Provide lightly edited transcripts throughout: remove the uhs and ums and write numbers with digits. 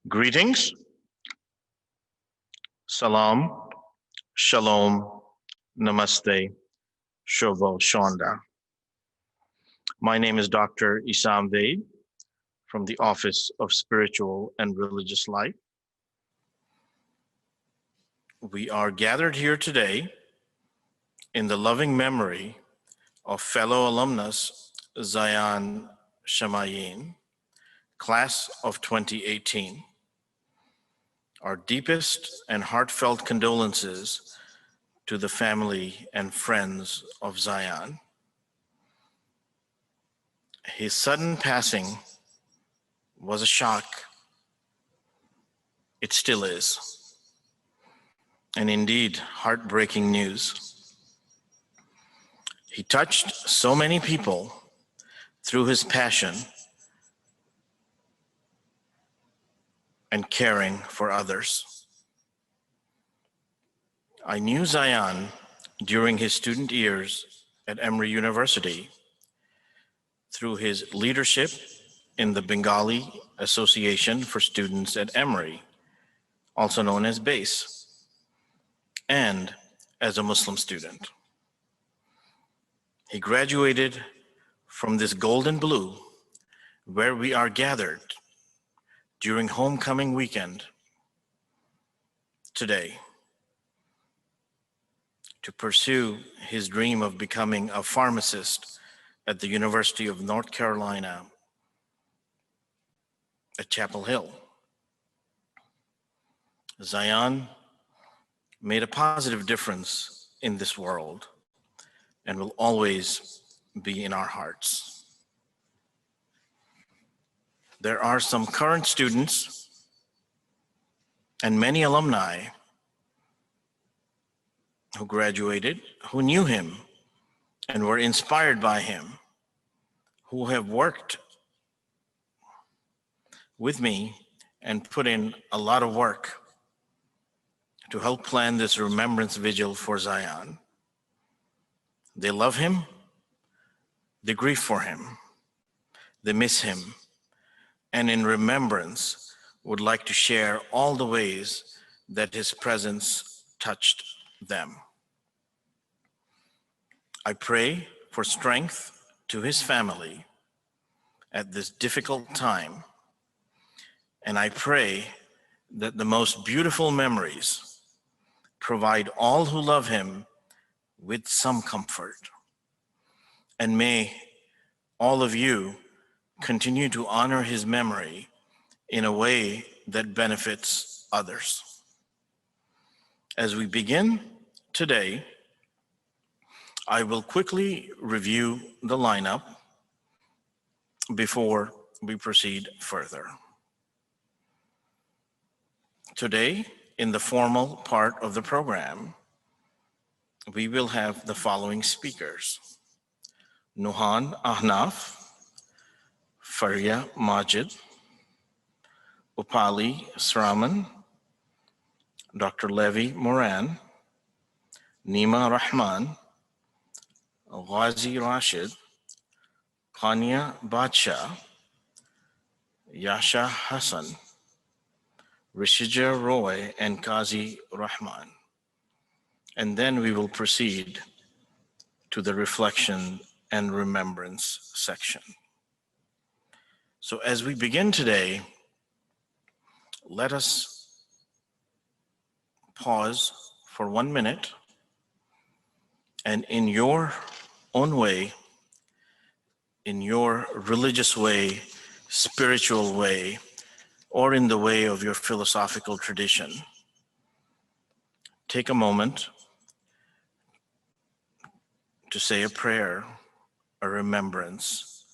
Greetings, salam, shalom, namaste, shovo, shonda. My name is Dr. Isam Vaid from the Office of Spiritual and Religious Life. We are gathered here today in the loving memory of fellow alumnus Zayan Shamayeen, class of 2018. Our deepest and heartfelt condolences to the family and friends of Zayan. His sudden passing was a shock. It still is. And indeed, heartbreaking news. He touched so many people through his passion and caring for others. I knew Zayan during his student years at Emory University through his leadership in the Bengali Association for Students at Emory, also known as BASE, and as a Muslim student. He graduated from this golden blue where we are gathered during homecoming weekend today to pursue his dream of becoming a pharmacist at the University of North Carolina at Chapel Hill. Zayan made a positive difference in this world and will always be in our hearts. There are some current students and many alumni who graduated, who knew him and were inspired by him, who have worked with me and put in a lot of work to help plan this remembrance vigil for Zayan. They love him, they grieve for him, they miss him, and in remembrance would like to share all the ways that his presence touched them. I pray for strength to his family at this difficult time, and I pray that the most beautiful memories provide all who love him with some comfort. And may all of you continue to honor his memory in a way that benefits others. As we begin today, I will quickly review the lineup before we proceed further. Today, in the formal part of the program, we will have the following speakers: Nuhan Ahnaf, Faria Majid, Upali Sraman, Dr. Levi Moran, Nima Rahman, Ghazi Rashid, Kania Bacha, Yasha Hassan, Rishija Roy, and Qazi Rahman. And then we will proceed to the reflection and remembrance section. So as we begin today, let us pause for 1 minute and in your own way, in your religious way, spiritual way, or in the way of your philosophical tradition, take a moment to say a prayer, a remembrance,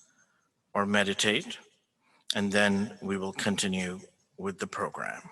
or meditate, and then we will continue with the program.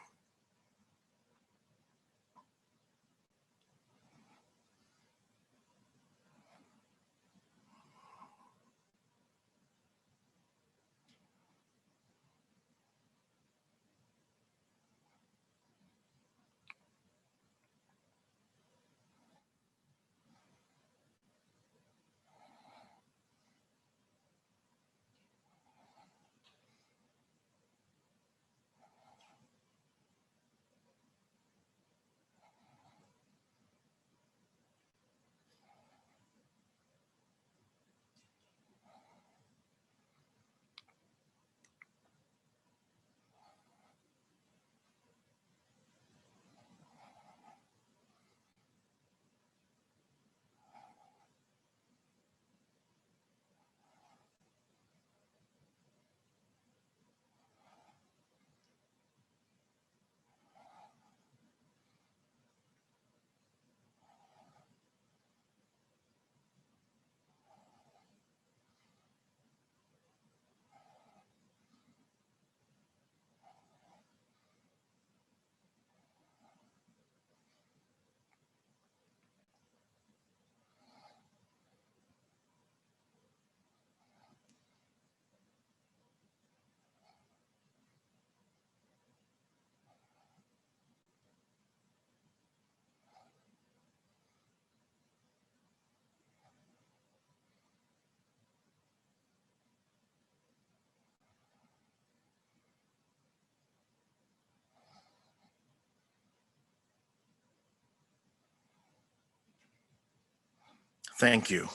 Thank you.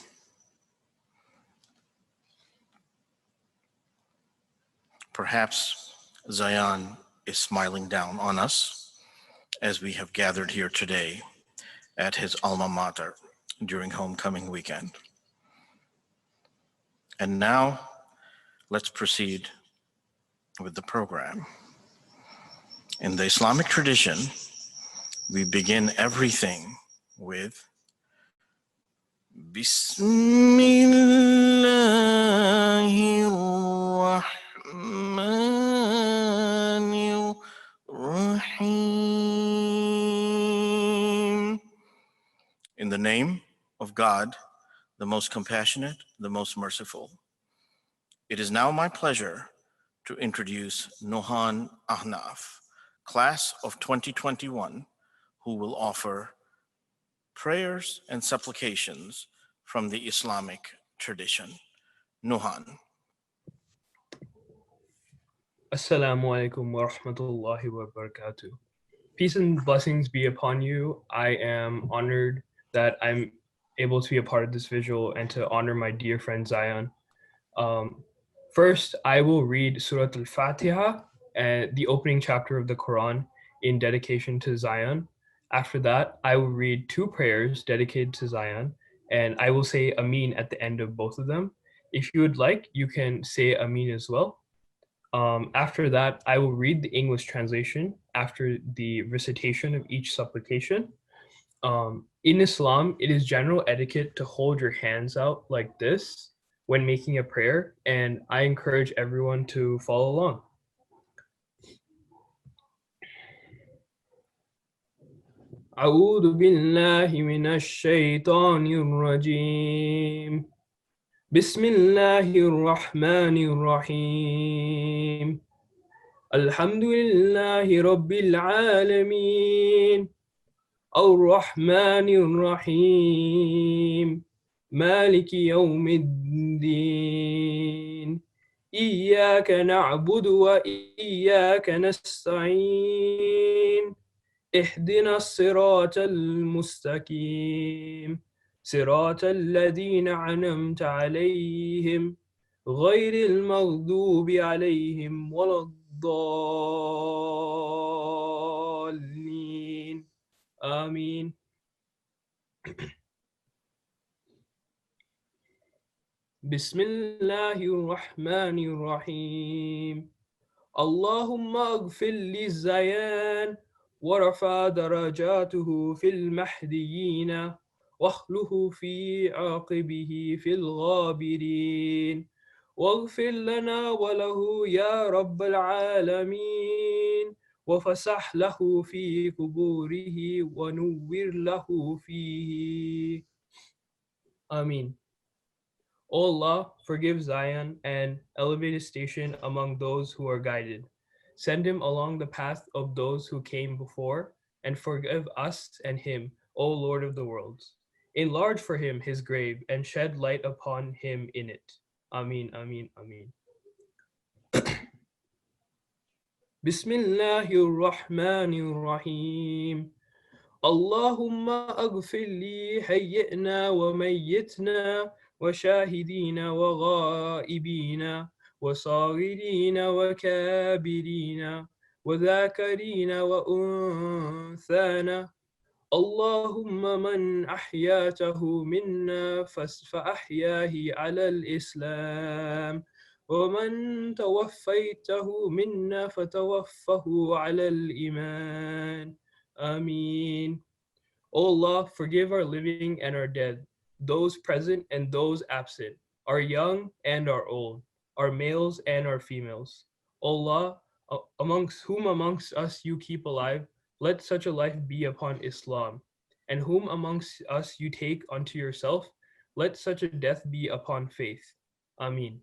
Perhaps Zayan is smiling down on us as we have gathered here today at his alma mater during homecoming weekend. And now, let's proceed with the program. In the Islamic tradition, we begin everything with Bismillahirrahmanirrahim. In the name of God, the most compassionate, the most merciful. It is now my pleasure to introduce Nohan Ahnaf, class of 2021, who will offer prayers and supplications from the Islamic tradition. Nohan. Assalamu alaikum wa rahmatullahi wa barakatuh. Peace and blessings be upon you. I am honored that I'm able to be a part of this vigil and to honor my dear friend Zayan. First, I will read Surah Al-Fatiha, the opening chapter of the Quran, in dedication to Zayan. After that, I will read two prayers dedicated to Zayan, and I will say Ameen at the end of both of them. If you would like, you can say Ameen as well. After that, I will read the English translation after the recitation of each supplication. In Islam, it is general etiquette to hold your hands out like this when making a prayer, and I encourage everyone to follow along. أعوذ بالله من الشيطان الرجيم بسم الله الرحمن الرحيم الحمد لله رب العالمين الرحمن الرحيم مالك يوم الدين إياك نعبد وإياك نستعين اهدنا الصراط المستقيم صراط الذين أنعمت عليهم غير المغضوب عليهم ولا الضالين آمين. بسم الله الرحمن الرحيم اللهم اغفر للزيان ورفع درجاته في المهديين واخلفه في عاقبه في الغابرين واغفر لنا وله يا رب العالمين وفسح له في قبوره ونور له فيه. Ameen. O Allah, forgive Zayan and elevate his station among those who are guided. Send him along the path of those who came before, and forgive us and him, O Lord of the worlds. Enlarge for him his grave and shed light upon him in it. Ameen, Ameen, Ameen. Bismillahir Rahmanir Rahim. اللهم اغفر لي حيئنا وميتنا وشاهدين وغائبين وصاغرين وكابرين وذاكرين وأنثانا اللهم من أحياته منا فأحياه على الإسلام ومن توفيته منا فتوفه على الإيمان Ameen. O Allah, forgive our living and our dead, those present and those absent, our young and our old, our males and our females. O Allah, whom amongst us you keep alive, let such a life be upon Islam, and whom amongst us you take unto yourself, let such a death be upon faith. Ameen.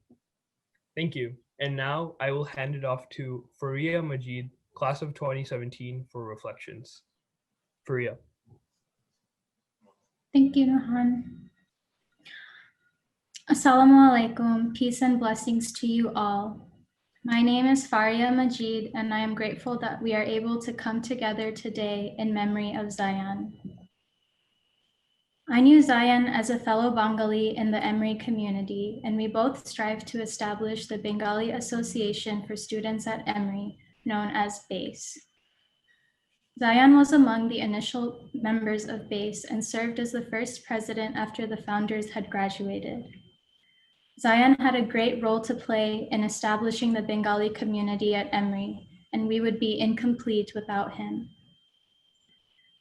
Thank you. And now I will hand it off to Faria Majid, class of 2017, for reflections. Faria. Thank you, Nohan. Assalamu alaikum, peace and blessings to you all. My name is Faria Majid, and I am grateful that we are able to come together today in memory of Zayan. I knew Zayan as a fellow Bengali in the Emory community, and we both strive to establish the Bengali Association for Students at Emory, known as BASE. Zayan was among the initial members of BASE and served as the first president after the founders had graduated. Zayan had a great role to play in establishing the Bengali community at Emory, and we would be incomplete without him.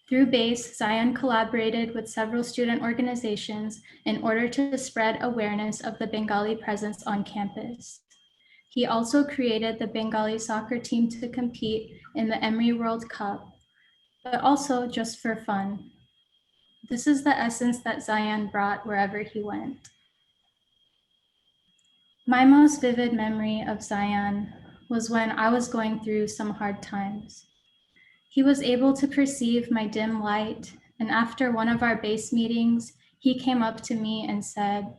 Through BASE, Zayan collaborated with several student organizations in order to spread awareness of the Bengali presence on campus. He also created the Bengali soccer team to compete in the Emory World Cup, but also just for fun. This is the essence that Zayan brought wherever he went. My most vivid memory of Zayan was when I was going through some hard times. He was able to perceive my dim light, and after one of our base meetings, he came up to me and said,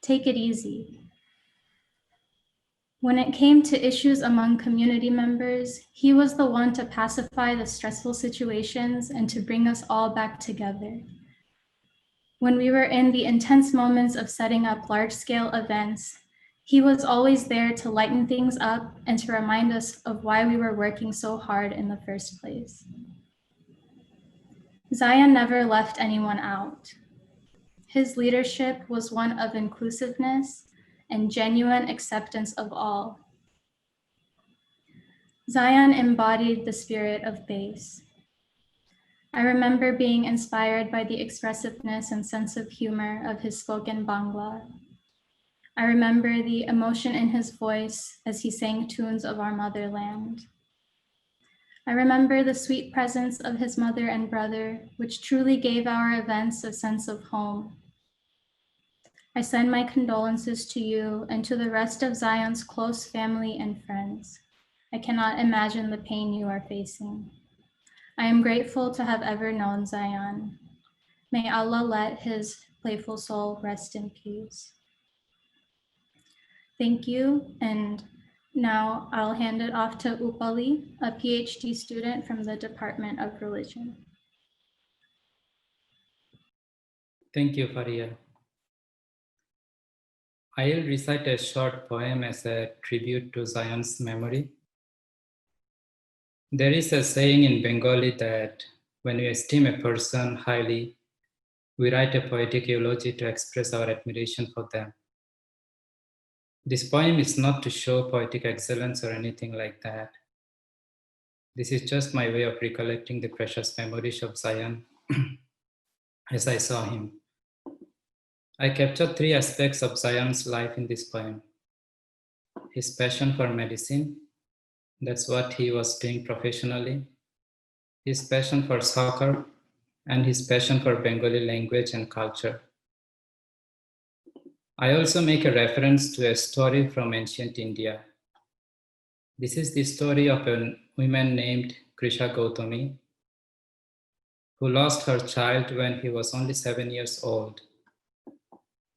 "Take it easy." When it came to issues among community members, he was the one to pacify the stressful situations and to bring us all back together. When we were in the intense moments of setting up large-scale events, he was always there to lighten things up and to remind us of why we were working so hard in the first place. Zayan never left anyone out. His leadership was one of inclusiveness and genuine acceptance of all. Zayan embodied the spirit of BASE. I remember being inspired by the expressiveness and sense of humor of his spoken Bangla. I remember the emotion in his voice as he sang tunes of our motherland. I remember the sweet presence of his mother and brother, which truly gave our events a sense of home. I send my condolences to you and to the rest of Zayan's close family and friends. I cannot imagine the pain you are facing. I am grateful to have ever known Zayan. May Allah let his playful soul rest in peace. Thank you, and now I'll hand it off to Upali, a PhD student from the Department of Religion. Thank you, Faria. I'll recite a short poem as a tribute to Zayan's memory. There is a saying in Bengali that when we esteem a person highly, we write a poetic eulogy to express our admiration for them. This poem is not to show poetic excellence or anything like that. This is just my way of recollecting the precious memories of Zayan as I saw him. I captured three aspects of Zayan's life in this poem. His passion for medicine, that's what he was doing professionally. His passion for soccer, and his passion for Bengali language and culture. I also make a reference to a story from ancient India. This is the story of a woman named Krisha Gautami, who lost her child when he was only 7 years old.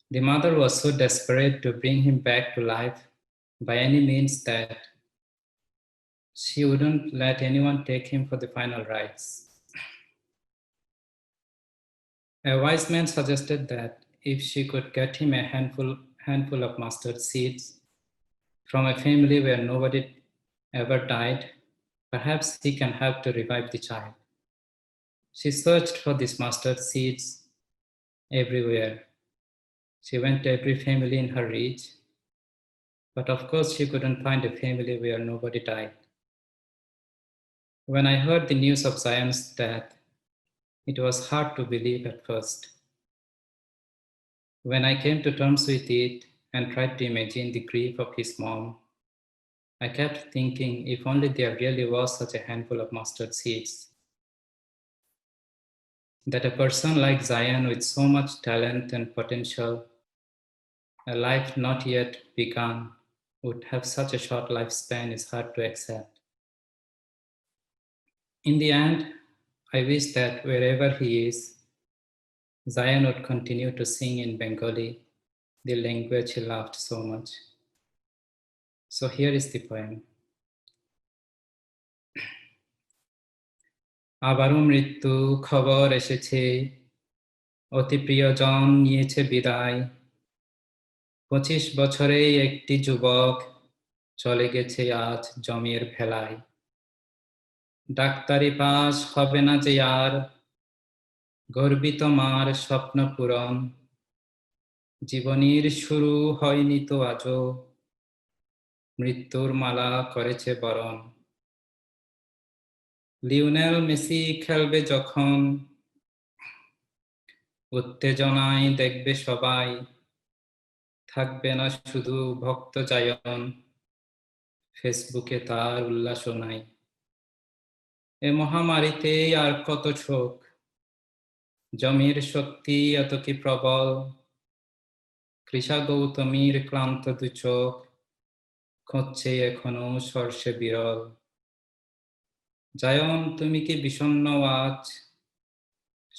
The mother was so desperate to bring him back to life by any means that she wouldn't let anyone take him for the final rites. A wise man suggested that if she could get him a handful of mustard seeds from a family where nobody ever died, perhaps he can help to revive the child. She searched for these mustard seeds everywhere. She went to every family in her reach, but of course she couldn't find a family where nobody died. When I heard the news of Zayan's death, it was hard to believe at first. When I came to terms with it and tried to imagine the grief of his mom, I kept thinking if only there really was such a handful of mustard seeds. That a person like Zayan with so much talent and potential, a life not yet begun, would have such a short lifespan is hard to accept. In the end, I wish that wherever he is, Zayan would continue to sing in Bengali, the language he loved so much. So here is the poem. আবারও মৃত্যু খবর এসেছে, অতি প্রিয়জন নিয়েছে বিদায়, 25 বছরে একটি যুবক চলে গেছে আজ জমের ভেলায়। ডাক্তারি পাস হবে না যে আর, গর্বিত মার স্বপ্ন পূরণ, জীবনের শুরু হয়নি তো আজও, মৃত্যুর মালা করেছে বরণ। লিওনেল মেসি খেলবে যখন, উত্তেজনায় দেখবে সবাই, থাকবে না শুধু ভক্ত জায়ন, ফেসবুকে তার উল্লাস নাই। এ মহামারীতে আর কত শোক, জমির শক্তি এত কি প্রবল, কৃষা গৌতমীর ক্লান্ত দু চোখ, খুঁজছে এখনো সর্ষে বিরল। জায়ন তুমি কি বিষণ্ণ আজ,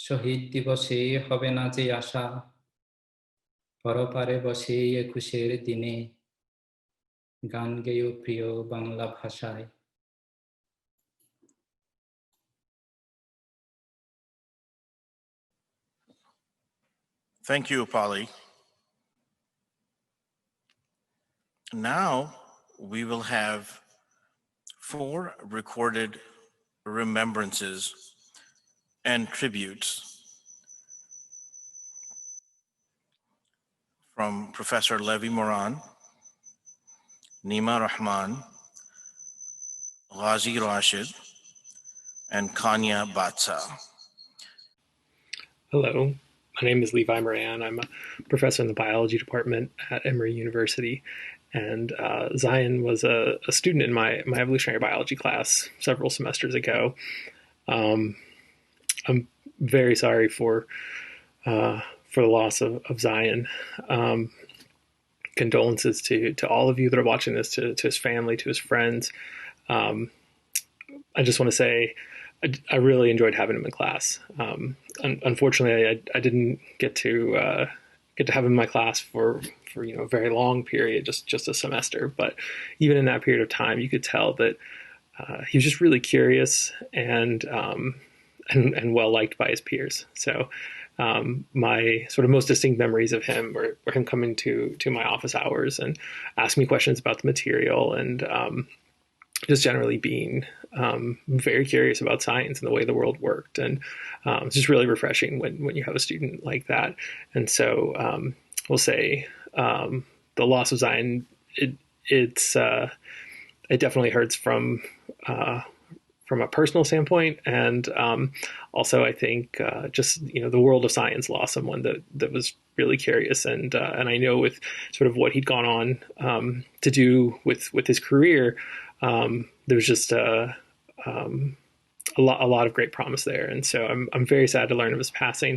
শহীদ দিবসে হবে না যে আশা, পরপারে বসে 21 দিনে, গান গেয়েও প্রিয় বাংলা ভাষায়। Thank you, Polly. Now we will have 4 recorded remembrances and tributes from Professor Levi Moran, Nima Rahman, Ghazi Rashid, and Kanya Batsa. Hello, my name is Levi Moran. I'm a professor in the biology department at Emory University. And Zayan was a student in my evolutionary biology class several semesters ago. I'm very sorry for the loss of Zayan. Condolences to all of you that are watching this, to his family, to his friends. I just want to say I really enjoyed having him in class. Unfortunately, I didn't get to have him in my class for a very long period, just a semester. But even in that period of time, you could tell that he was just really curious and well liked by his peers. So my sort of most distinct memories of him were him coming to my office hours and asking me questions about the material, and just generally being very curious about science and the way the world worked. And it's just really refreshing when you have a student like that. And so we'll say the loss of Zayan, it definitely hurts from a personal standpoint, and also I think just the world of science lost someone that was really curious, and I know with sort of what he'd gone on to do with his career, there was just a lot of great promise there, and so I'm very sad to learn of his passing.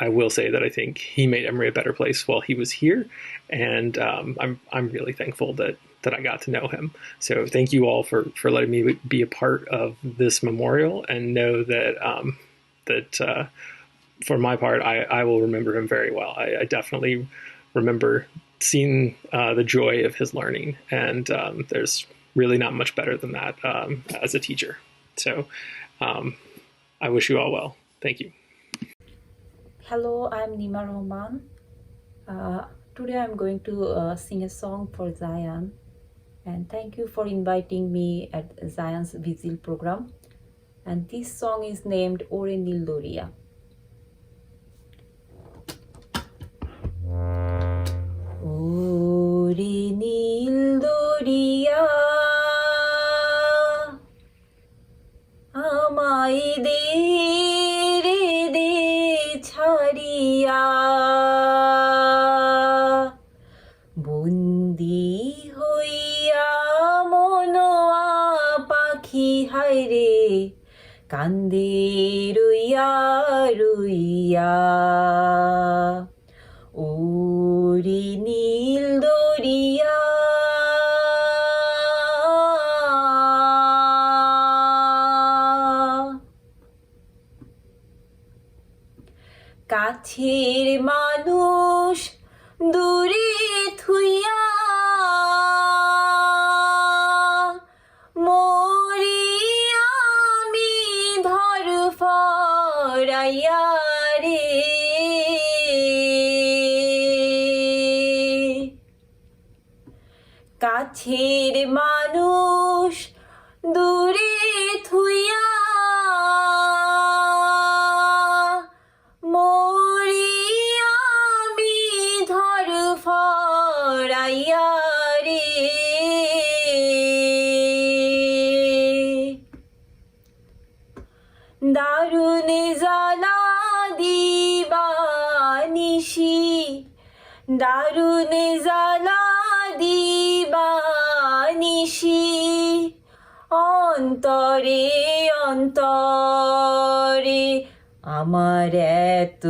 I will say that I think he made Emory a better place while he was here, and I'm really thankful that I got to know him. So thank you all for letting me be a part of this memorial, and know that for my part, I will remember him very well. I definitely remember seeing the joy of his learning, and there's really not much better than that as a teacher. So I wish you all well. Thank you. Hello, I'm Nima Rahman. Today I'm going to sing a song for Zayan, and thank you for inviting me at Zayan's Vigil program. And this song is named Ore Nil Doria. Ore Nil Doria আমায় দে রে দে ছাড়িয়া, বন্দি হইয়া মনোয়া পাখি হায়রে, কান্দে রইয়া রইয়া। ওরে নীল দরিয়া কাছের মানুষ দূরে থুইয়া, মরি আমি ধর ফরাইয়া। কাছের মানুষ দূরে থুইয়া মরি আমি ধর ফরাইয়া রে দারুণ জ্বালা দিবানিশি দারুণ জ্বালা দিবানিশি অন্তরে অন্তরে আমার এত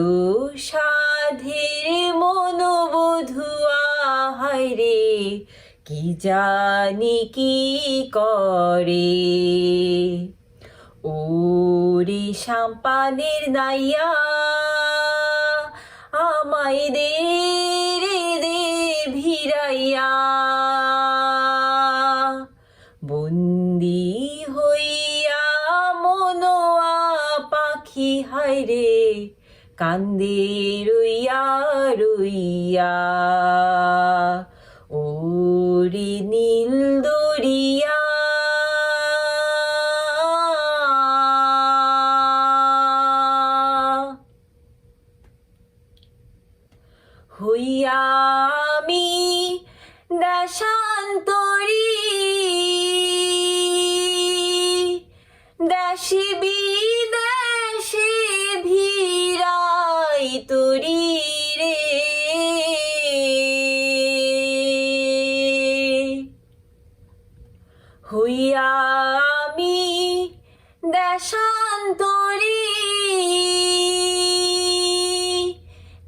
সাধের মনোবধুয়া হায়রে কি জানি কি করে ওরে সাম্পানের নাইয়া আমায় দে ভিড়াইয়া বন্দি হইয়া মনোয়া পাখি হায়রে কান্দে রইয়া রইয়া ওরে নীল দরিয়া হইয়া আমি দেশান্তরী দেশে বিদেশে ভিড়াই তরি রে হইয়া আমি দেশান্তরী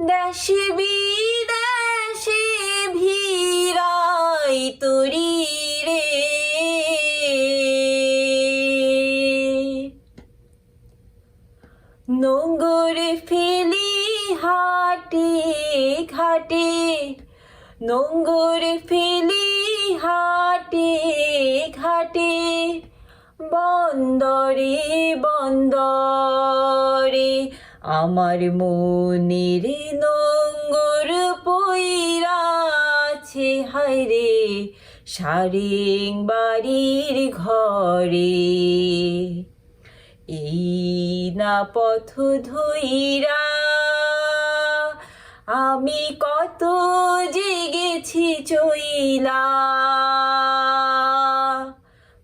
দেশে বিদেশে ভিড়াই তরি রে নোঙ্গর ফেলি হাটে ঘাটে নোঙ্গর ফেলি হাটে ঘাটে বন্দরে বন্দরে আমার মনের নোঙ্গর পইরাছে হায়রে সারেং বাড়ির ঘরে এই না পথ ধইরা আমি কত জেগেছি চইলা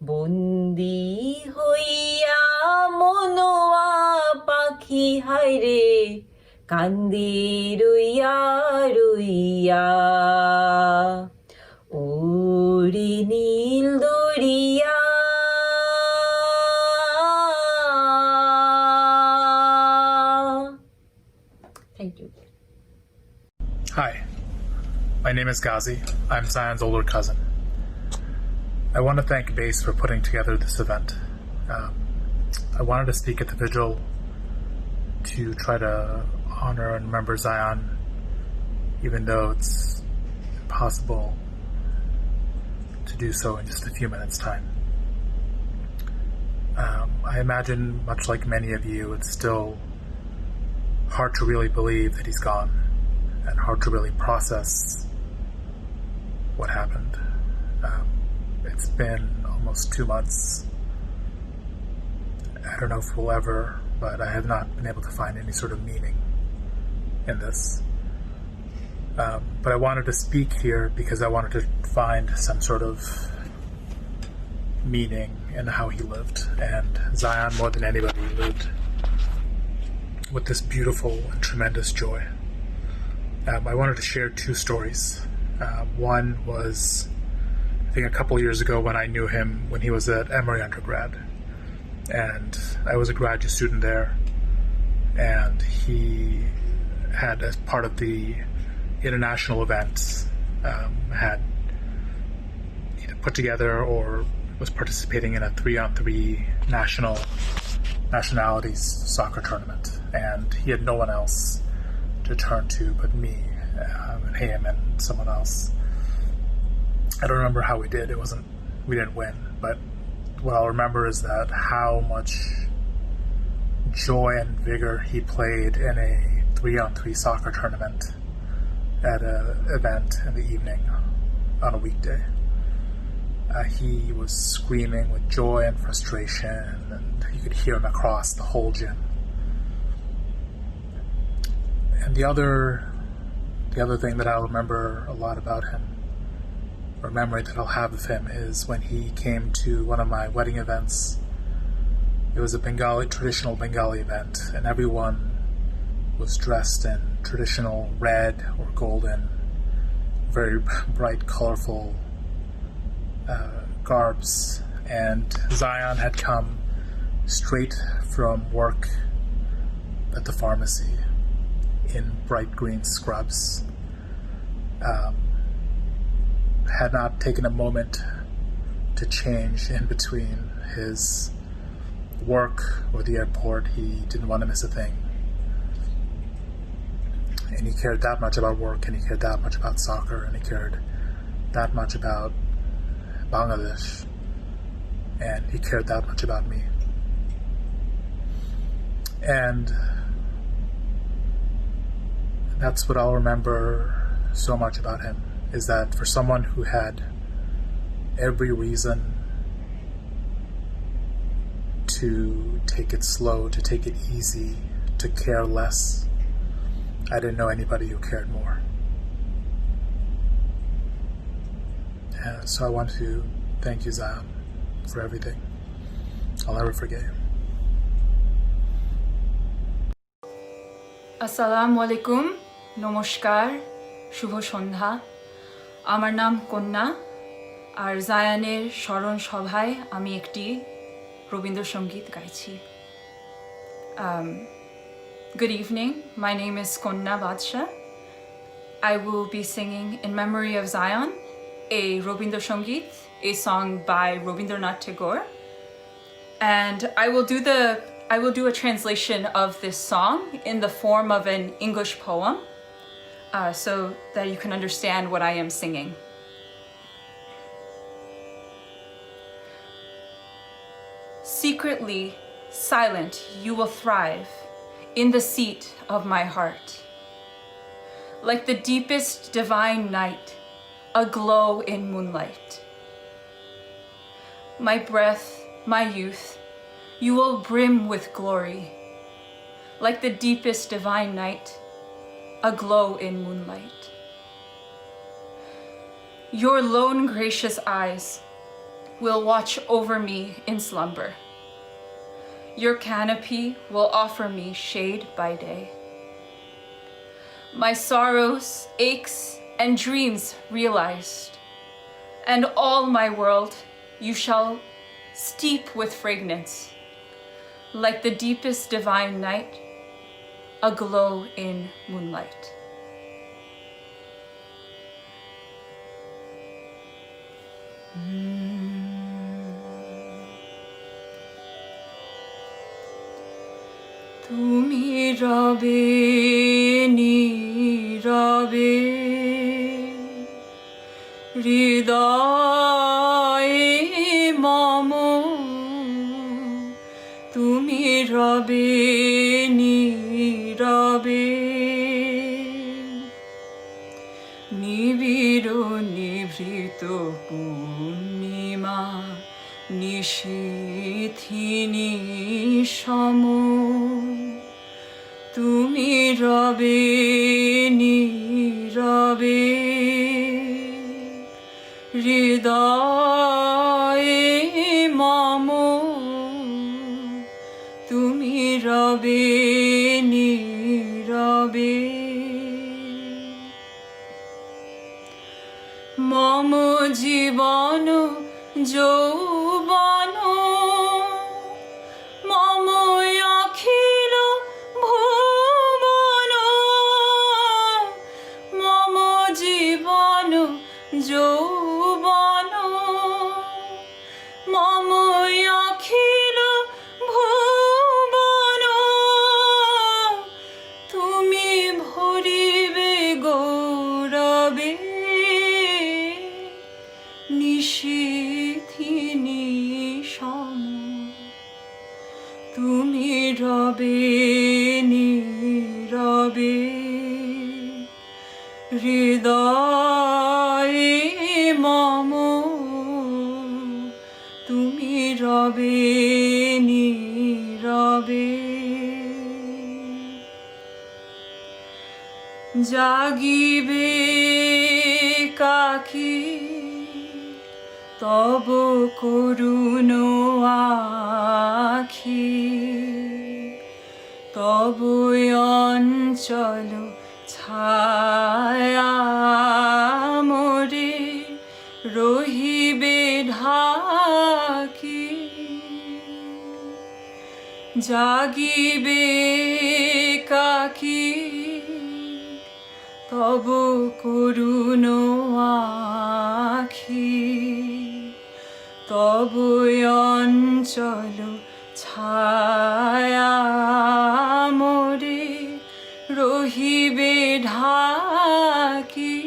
বন্দি হইয়া মনোয়া পাখি হায়রে কান্দি রইয়া রইয়া ওরে নীল দরিয়া Thank you. Hi, my name is Ghazi. I'm Zayan's older cousin. I want to thank BASE for putting together this event. I wanted to speak at the Vigil to try to honor and remember Zayan, even though it's impossible to do so in just a few minutes' time. I imagine, much like many of you, it's still hard to really believe that he's gone and hard to really process what happened. It's been almost 2 months. I don't know if we'll ever, but I have not been able to find any sort of meaning in this. But I wanted to speak here because I wanted to find some sort of meaning in how he lived. And Zayan, more than anybody, lived with this beautiful and tremendous joy. I wanted to share 2 stories. One was, I think, a couple years ago when I knew him when he was at Emory undergrad. And I was a graduate student there. And he had, as part of the international events, had either put together or was participating in a 3-on-3 nationalities soccer tournament. And he had no one else to turn to but me and him and someone else. I don't remember how we did. We didn't win, but what I'll remember is that how much joy and vigor he played in a 3-on-3 soccer tournament at an event in the evening on a weekday. He was screaming with joy and frustration, and you could hear him across the whole gym. And the other thing that I'll remember a lot about him, or memory that I'll have of him, is when he came to one of my wedding events. It was a traditional Bengali event, and everyone was dressed in traditional red or golden, very bright, colorful garbs. And Zayan had come straight from work at the pharmacy in bright green scrubs. Had not taken a moment to change in between his work or the airport. He didn't want to miss a thing. And he cared that much about work, and he cared that much about soccer, and he cared that much about Bangladesh, and he cared that much about me. And that's what I'll remember so much about him, is that for someone who had every reason to take it slow, to take it easy, to care less, I didn't know anybody who cared more. And so I want to thank you, Zayan, for everything. I'll never forget you. আসসালামু আলাইকুম, নমস্কার, শুভ সন্ধ্যা। আমার নাম কন্যা, আর জায়ানের স্মরণ সভায় আমি একটি রবীন্দ্রসঙ্গীত গাইছি। Good evening, my name is Konna Badsha. I will be singing in memory of Zayan, a Robindrasongit, a song by Rabindranath Tagore. And I will do a translation of this song in the form of an English poem, so that you can understand what I am singing. Secretly, silent, you will thrive in the seat of my heart. Like the deepest divine night, aglow in moonlight. My breath, my youth, you will brim with glory. Like the deepest divine night, aglow in moonlight. Your lone gracious eyes will watch over me in slumber. Your canopy will offer me shade by day. My sorrows, aches, and dreams realized, and all my world you shall steep with fragrance, like the deepest divine night, aglow in moonlight. তুমি রবে নীরবে হৃদয়ে মম, তুমি রবে নীরবে নিবিড় নিভৃত পূর্ণিমা নিশীথিনী সম, তুমি রবে নীরবে হৃদয়ে মম, তুমি রবে নীরবে মম জীবন যৌবন, মম অখিল ভুবন, মম জীবন যৌবন, মম অখিল ভুবন, তুমি ভরিবে গৌরবে নিশীথিনী সম, তুমি রবে নীরবে হৃদয়ে মম, রবে নীরবে জাগিবে কাকি তব করুণ আখি তব অঞ্চল ছায়া মোরে রহিবে ঢাকি জাগিবে কাকি তব করুণ আখি তব অঞ্চল ছায়া মোরে রহিবে ঢাকি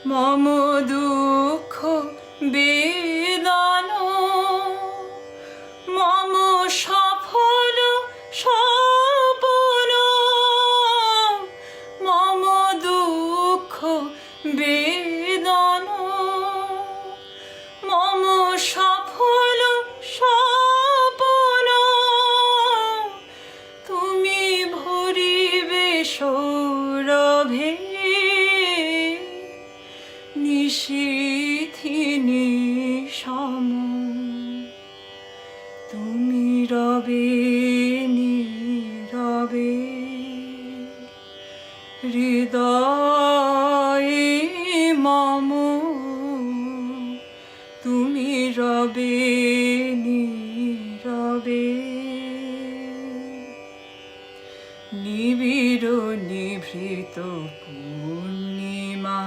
মম দুঃখ বেদন মম সফল স্বপন মম দুঃখ বেদন মম সফল স্বপন তুমি ভরিবে সৌরভে নিশীথি নিশম তুমি রবে নীরবে হৃদয়ে মম তুমি রবে নীরবে নিবিড় নিভৃত পূর্ণিমা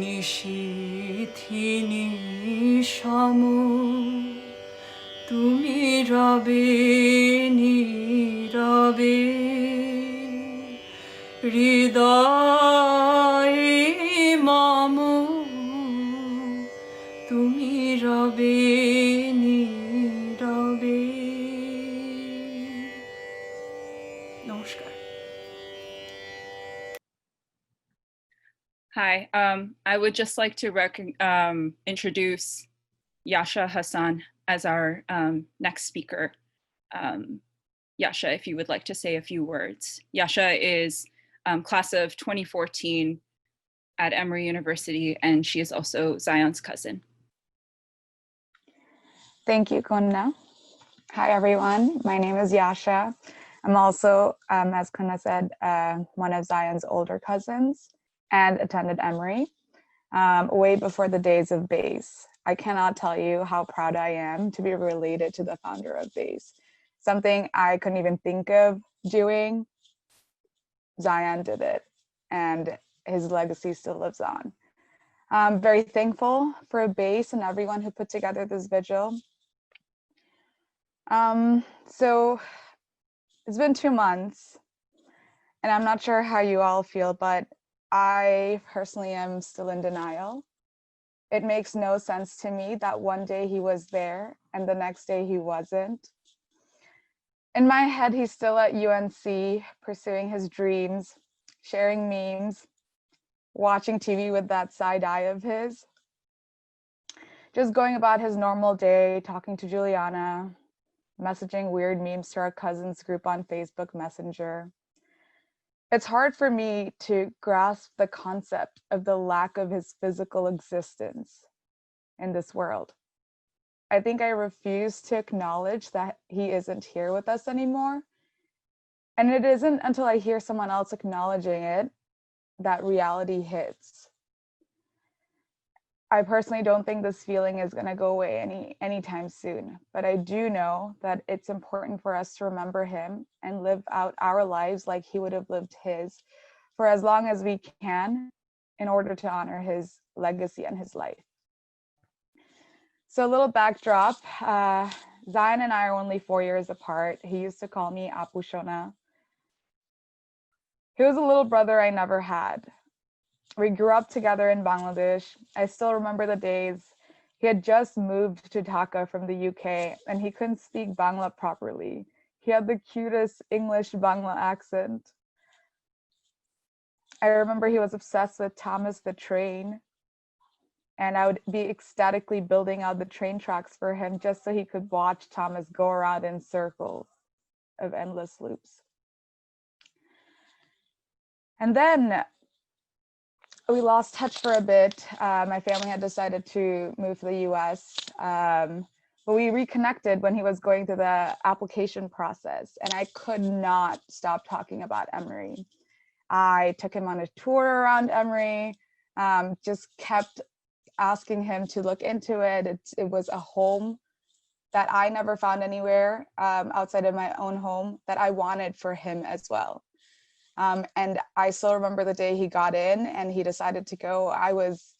নিশীথি নিশম তুমি রবে নীরবে হৃদয়ে মম তুমি রবে নীরবে নমস্কার Hi, I would just like to introduce Yasha Hassan as our next speaker. Yasha, if you would like to say a few words. Yasha is class of 2014 at Emory University, and she is also Zayan's cousin. Thank you, Konna. Hi, everyone. My name is Yasha. I'm also, as Konna said, one of Zayan's older cousins and attended Emory way before the days of BASE. I cannot tell you how proud I am to be related to the founder of BASE. Something I couldn't even think of doing, Zayan did it, and his legacy still lives on. I'm very thankful for BASE and everyone who put together this vigil. So it's been 2 months, and I'm not sure how you all feel, but I personally am still in denial. It makes no sense to me that one day he was there and the next day he wasn't. In my head, he's still at UNC, pursuing his dreams, sharing memes, watching TV with that side eye of his, just going about his normal day, talking to Juliana, messaging weird memes to our cousins group on Facebook Messenger. It's hard for me to grasp the concept of the lack of his physical existence in this world. I think I refuse to acknowledge that he isn't here with us anymore. And it isn't until I hear someone else acknowledging it that reality hits. I personally don't think this feeling is going to go away anytime soon, but I do know that it's important for us to remember him and live out our lives like he would have lived his for as long as we can in order to honor his legacy and his life. So a little backdrop, Zayan and I are only 4 years apart. He used to call me Apu Shona. He was a little brother I never had. We grew up together in Bangladesh. I still remember the days. He had just moved to Dhaka from the UK and he couldn't speak Bangla properly. He had the cutest English Bangla accent. I remember he was obsessed with Thomas the Train. And I would be ecstatically building out the train tracks for him just so he could watch Thomas go around in circles of endless loops. And then we lost touch for a bit. My family had decided to move to the US, but we reconnected when he was going through the application process, and I could not stop talking about Emory. I took him on a tour around Emory, just kept asking him to look into it. It was a home that I never found anywhere outside of my own home that I wanted for him as well. And I still remember the day he got in and he decided to go. I was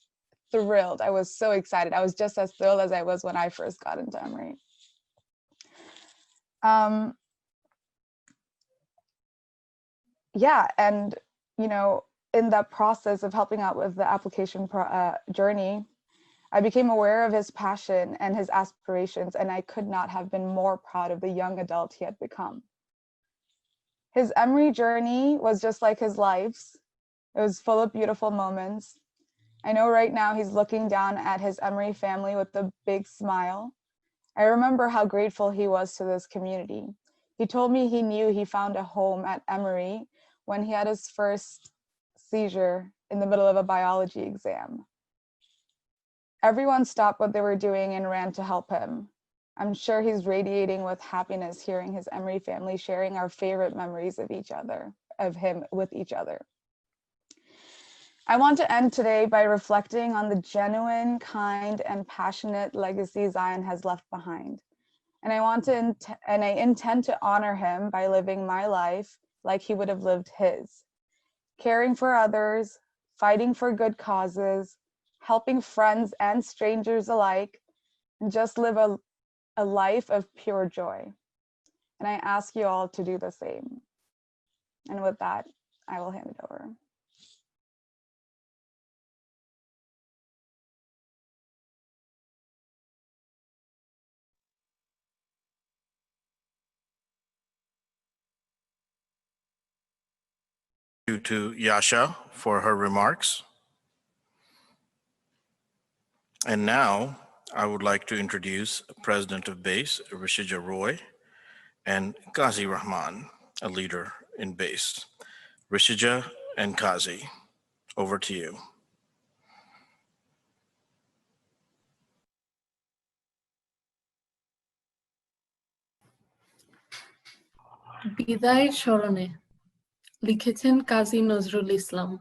thrilled. I was so excited. I was just as thrilled as I was when I first got into Emory. Yeah, and you know, in that process of helping out with the application journey, I became aware of his passion and his aspirations, and I could not have been more proud of the young adult he had become. His Emory journey was just like his life's. It was full of beautiful moments. I know right now he's looking down at his Emory family with a big smile. I remember how grateful he was to this community. He told me he knew he found a home at Emory when he had his first seizure in the middle of a biology exam. Everyone stopped what they were doing and ran to help him. I'm sure he's radiating with happiness hearing his Emory family sharing our favorite memories of each other, of him with each other. I want to end today by reflecting on the genuine, kind, and passionate legacy Zayan has left behind. And I intend to honor him by living my life like he would have lived his, caring for others, fighting for good causes, helping friends and strangers alike, and just live a life of pure joy. And I ask you all to do the same. And with that, I will hand it over. To Yasha for her remarks. And now I would like to introduce President of BASE, Rishija Roy, and Qazi Rahman, a leader in BASE. Rishija and Qazi, over to you. বিদায়ের স্মরণে লিখেছেন কাজী নজরুল ইসলাম।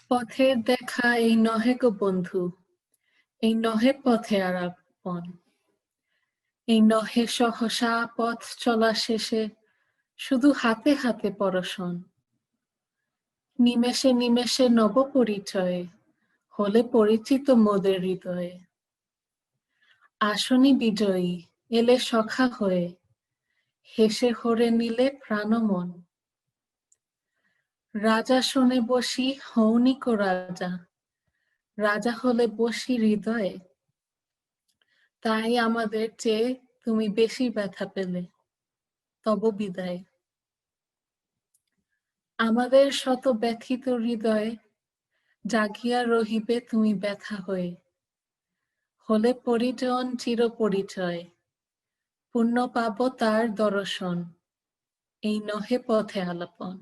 পথের দেখা এই নহে গো বন্ধু, এই নহে পথে আরাপন, এই নহে সহসা পথ চলা শেষে শুধু হাতে হাতে পরশন। নিমেষে নিমেষে নব পরিচয়ে হলে পরিচিত মোদের হৃদয়ে। আসনি বিজয়ী এলে সখা হয়ে হেসে হরে নিলে প্রাণমন। রাজা শোনে বসি হৌনিক রাজা, রাজা হলে বসি হৃদয়ে। তাই আমাদের চেয়ে তুমি বেশি ব্যথা পেলে তব বিদায়। আমাদের শত ব্যথিত হৃদয়ে জাগিয়া রহিবে তুমি ব্যথা হয়ে। হলে পরিজন চির পরিচয়, পুণ্য পাব তার দর্শন, এই নহে পথে আলাপন।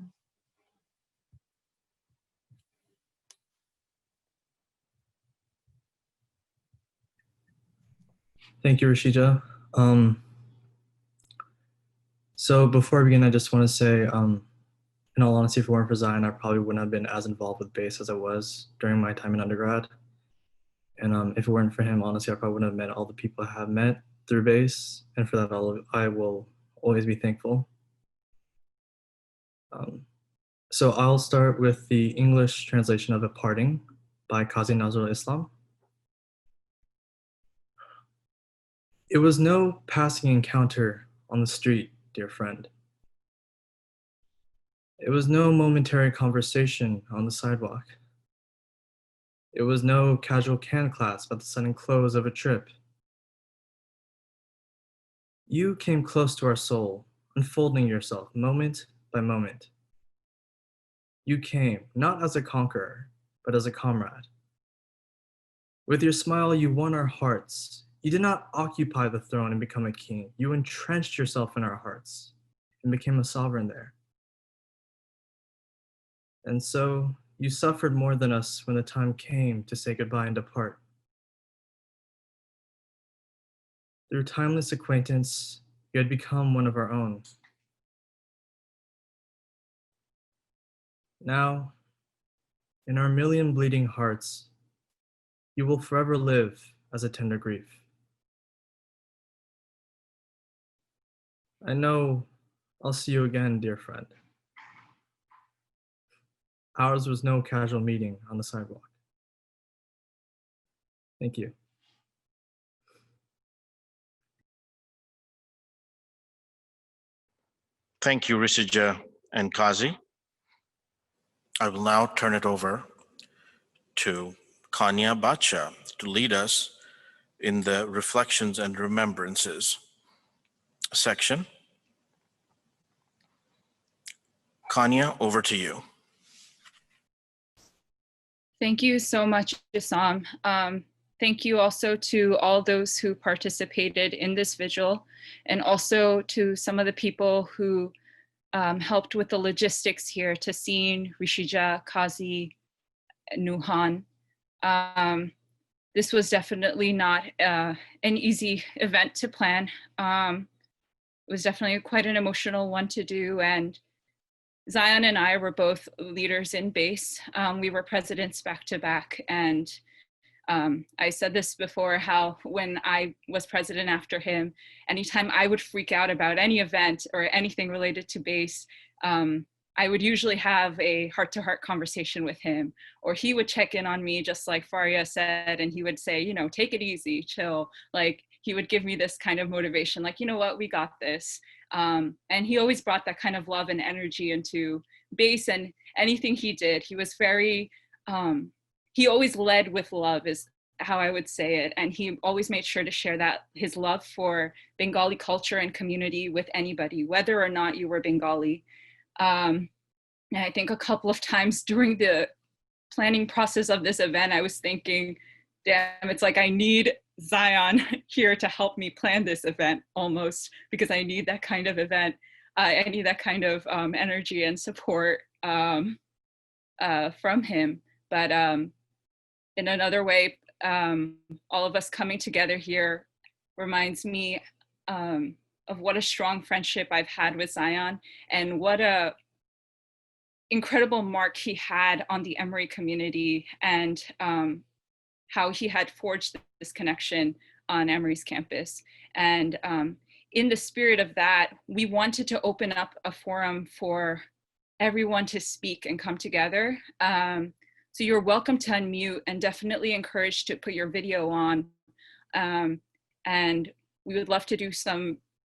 Thank you, Rashida. So before I begin, I just want to say, in all honesty, if it weren't for Zayan, I probably wouldn't have been as involved with BASE as I was during my time in undergrad. And if it weren't for him, honestly, I probably wouldn't have met all the people I have met through BASE. And for that, I will always be thankful. So I'll start with the English translation of A Parting by Qazi Nazrul Islam. It was no passing encounter on the street, dear friend. It was no momentary conversation on the sidewalk. It was no casual can clasp at the sudden close of a trip. You came close to our soul, unfolding yourself moment by moment. You came not as a conqueror, but as a comrade. With your smile, you won our hearts. You did not occupy the throne and become a king. You entrenched yourself in our hearts and became a sovereign there. And so you suffered more than us when the time came to say goodbye and depart. Through timeless acquaintance, you had become one of our own. Now, in our million bleeding hearts, you will forever live as a tender grief. I know I'll see you again, dear friend. Ours was no casual meeting on the sidewalk. Thank you. Thank you, Risija and Kazi. I will now turn it over to Kanya Bacha to lead us in the Reflections and Remembrances section. Kanya, over to you. Thank you so much, Isam. Thank you also to all those who participated in this vigil, and also to some of the people who helped with the logistics here, Tasin, Rishija, Kazi, Nuhan. This was definitely not an easy event to plan. It was definitely quite an emotional one to do, and Zayan and I were both leaders in base. We were presidents back to back, and I said this before, how when I was president after him, anytime I would freak out about any event or anything related to base, I would usually have a heart-to-heart conversation with him, or he would check in on me, just like Faria said, and he would say, you know, take it easy, chill. Like, he would give me this kind of motivation, like, you know what, we got this. And he always brought that kind of love and energy into base, and anything he did, he was very, he always led with love is how I would say it. And he always made sure to share that, his love for Bengali culture and community with anybody, whether or not you were Bengali. And I think a couple of times during the planning process of this event, I was thinking, damn, it's like I need Zayan here to help me plan this event almost, because I need that kind of event. I need that kind of energy and support from him. But in another way, all of us coming together here reminds me of what a strong friendship I've had with Zayan, and what a incredible mark he had on the Emory community, and how he had forged this connection on Emory's campus. And in the spirit of that, we wanted to open up a forum for everyone to speak and come together. So you're welcome to unmute, and definitely encouraged to put your video on. And we would love to do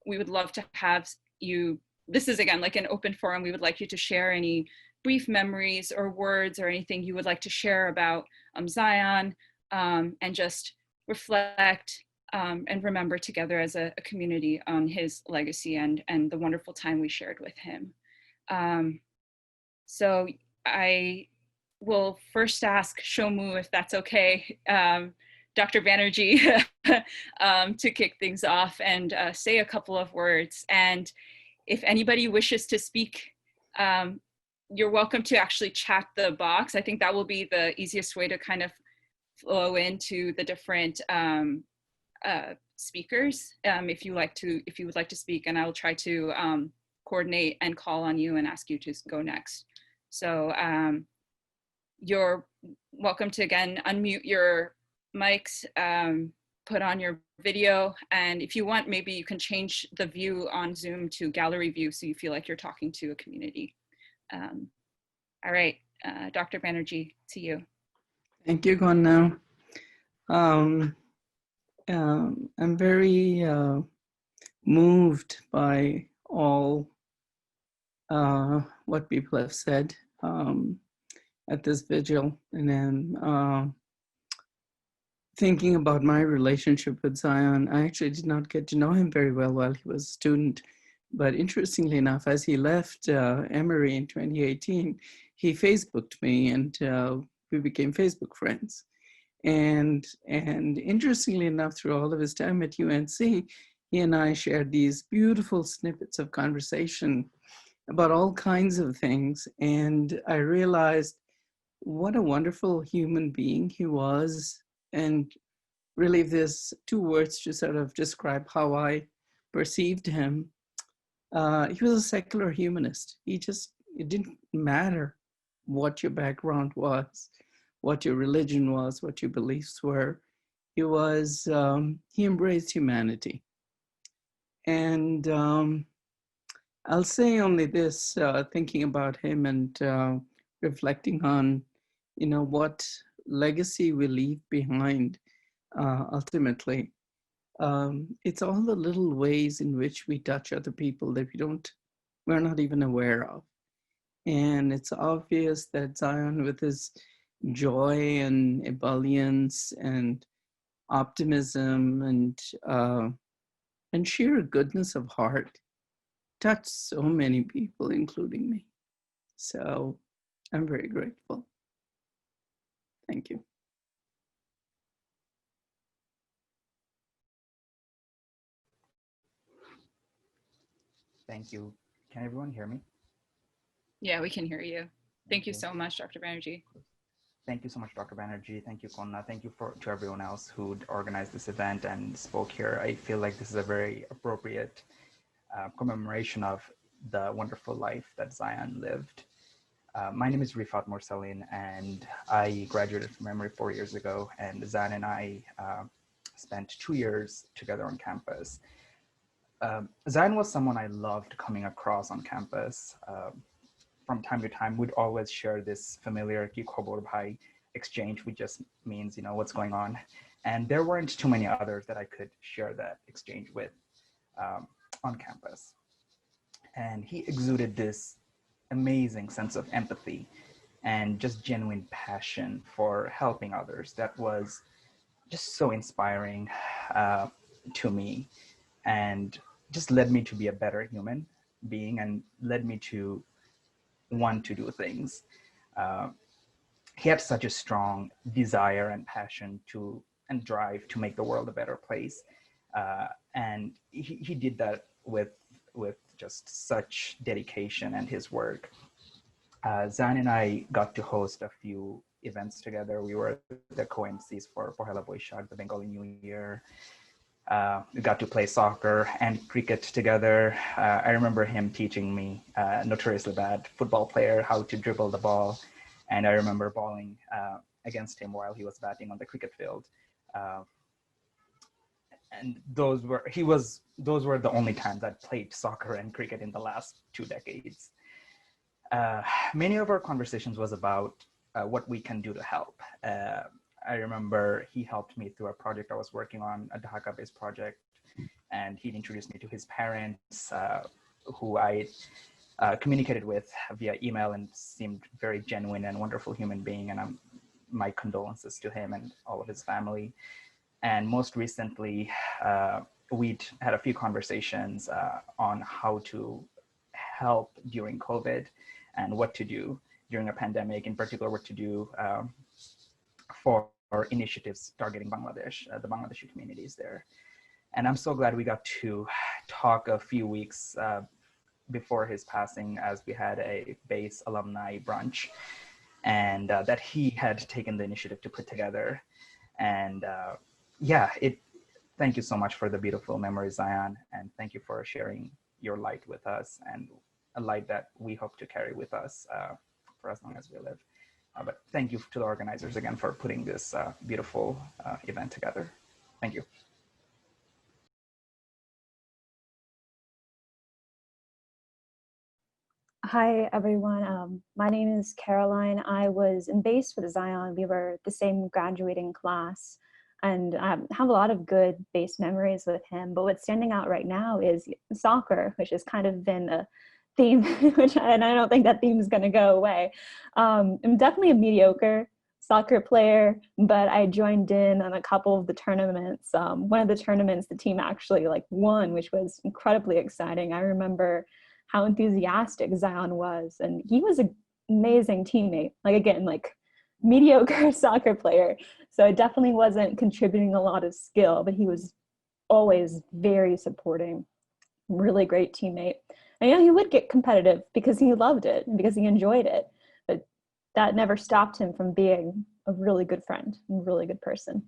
we would love to have you, this is again like an open forum, we would like you to share any brief memories or words or anything you would like to share about Zayan, and just reflect and remember together as a community on his legacy and the wonderful time we shared with him. So I will first ask Shomu, if that's okay, Dr. Banerjee, to kick things off and say a couple of words. And if anybody wishes to speak, you're welcome to actually chat the box. I think that will be the easiest way to kind of flow into the different speakers, if you would like to speak, and I will try to coordinate and call on you and ask you to go next. So you're welcome to, again, unmute your mics, put on your video, and if you want, maybe you can change the view on Zoom to gallery view so you feel like you're talking to a community. All right, Dr. Banerjee, to you. Thank you, Konna. I'm very moved by all what people have said at this vigil, and then thinking about my relationship with Zayan. I actually did not get to know him very well while he was a student, but interestingly enough, as he left Emory in 2018, he Facebooked me, and we became Facebook friends. And interestingly enough, through all of his time at UNC, he and I shared these beautiful snippets of conversation about all kinds of things. And I realized what a wonderful human being he was. And really, if there's two words to sort of describe how I perceived him, he was a secular humanist. It didn't matter what your background was, what your religion was, what your beliefs were. He embraced humanity. And I'll say only this, thinking about him and reflecting on, what legacy we leave behind ultimately. It's all the little ways in which we touch other people that we're not even aware of. And it's obvious that Zayan, with his joy and ebullience and optimism and sheer goodness of heart, touched so many people, including me. So I'm very grateful. Thank you. Thank you. Can everyone hear me? Yeah, we can hear you. Thank you so much, Dr. Banerjee. Thank you so much, Dr. Banerjee. Thank you, Konna. Thank you to everyone else who organized this event and spoke here. I feel like this is a very appropriate commemoration of the wonderful life that Zayan lived. My name is Rifat Morsalin, and I graduated from Emory 4 years ago, and Zayan and I spent 2 years together on campus. Zayan was someone I loved coming across on campus. From time to time, we'd always share this familiar ki khobor bhai exchange, which just means, what's going on. And there weren't too many others that I could share that exchange with on campus. And he exuded this amazing sense of empathy and just genuine passion for helping others that was just so inspiring to me, and just led me to be a better human being and led me to want to do things. He had such a strong desire and passion and drive to make the world a better place. And he did that with just such dedication and his work. Zayan and I got to host a few events together. We were the co-MCs for Pohela Boishak, the Bengali New Year. We got to play soccer and cricket together. I remember him teaching me, notoriously bad football player, how to dribble the ball. And I remember bowling against him while he was batting on the cricket field. And those were the only times I'd played soccer and cricket in the last 2 decades. Many of our conversations was about what we can do to help. I remember he helped me through a project I was working on, a Dhaka-based project, and he'd introduced me to his parents, who I communicated with via email, and seemed very genuine and wonderful human being. And my condolences to him and all of his family. And most recently, we'd had a few conversations on how to help during COVID and what to do during a pandemic, in particular, what to do for initiatives targeting Bangladesh, the Bangladeshi communities there. And I'm so glad we got to talk a few weeks before his passing, as we had a base alumni brunch, and that he had taken the initiative to put together. And thank you so much for the beautiful memories, Zayan, and thank you for sharing your light with us, and a light that we hope to carry with us for as long as we live. But thank you to the organizers again for putting this beautiful event together. Thank you. Hi, everyone. My name is Caroline. I was in base with Zayan. We were the same graduating class, and I have a lot of good base memories with him. But what's standing out right now is soccer, which has kind of been a theme, and I don't think that theme is going to go away. I'm definitely a mediocre soccer player, but I joined in on a couple of the tournaments. One of the tournaments the team actually won, which was incredibly exciting. I remember how enthusiastic Zayan was, and he was an amazing teammate. mediocre soccer player. So I definitely wasn't contributing a lot of skill, but he was always very supporting, really great teammate. And yeah, he would get competitive because he loved it and because he enjoyed it. But that never stopped him from being a really good friend and a really good person.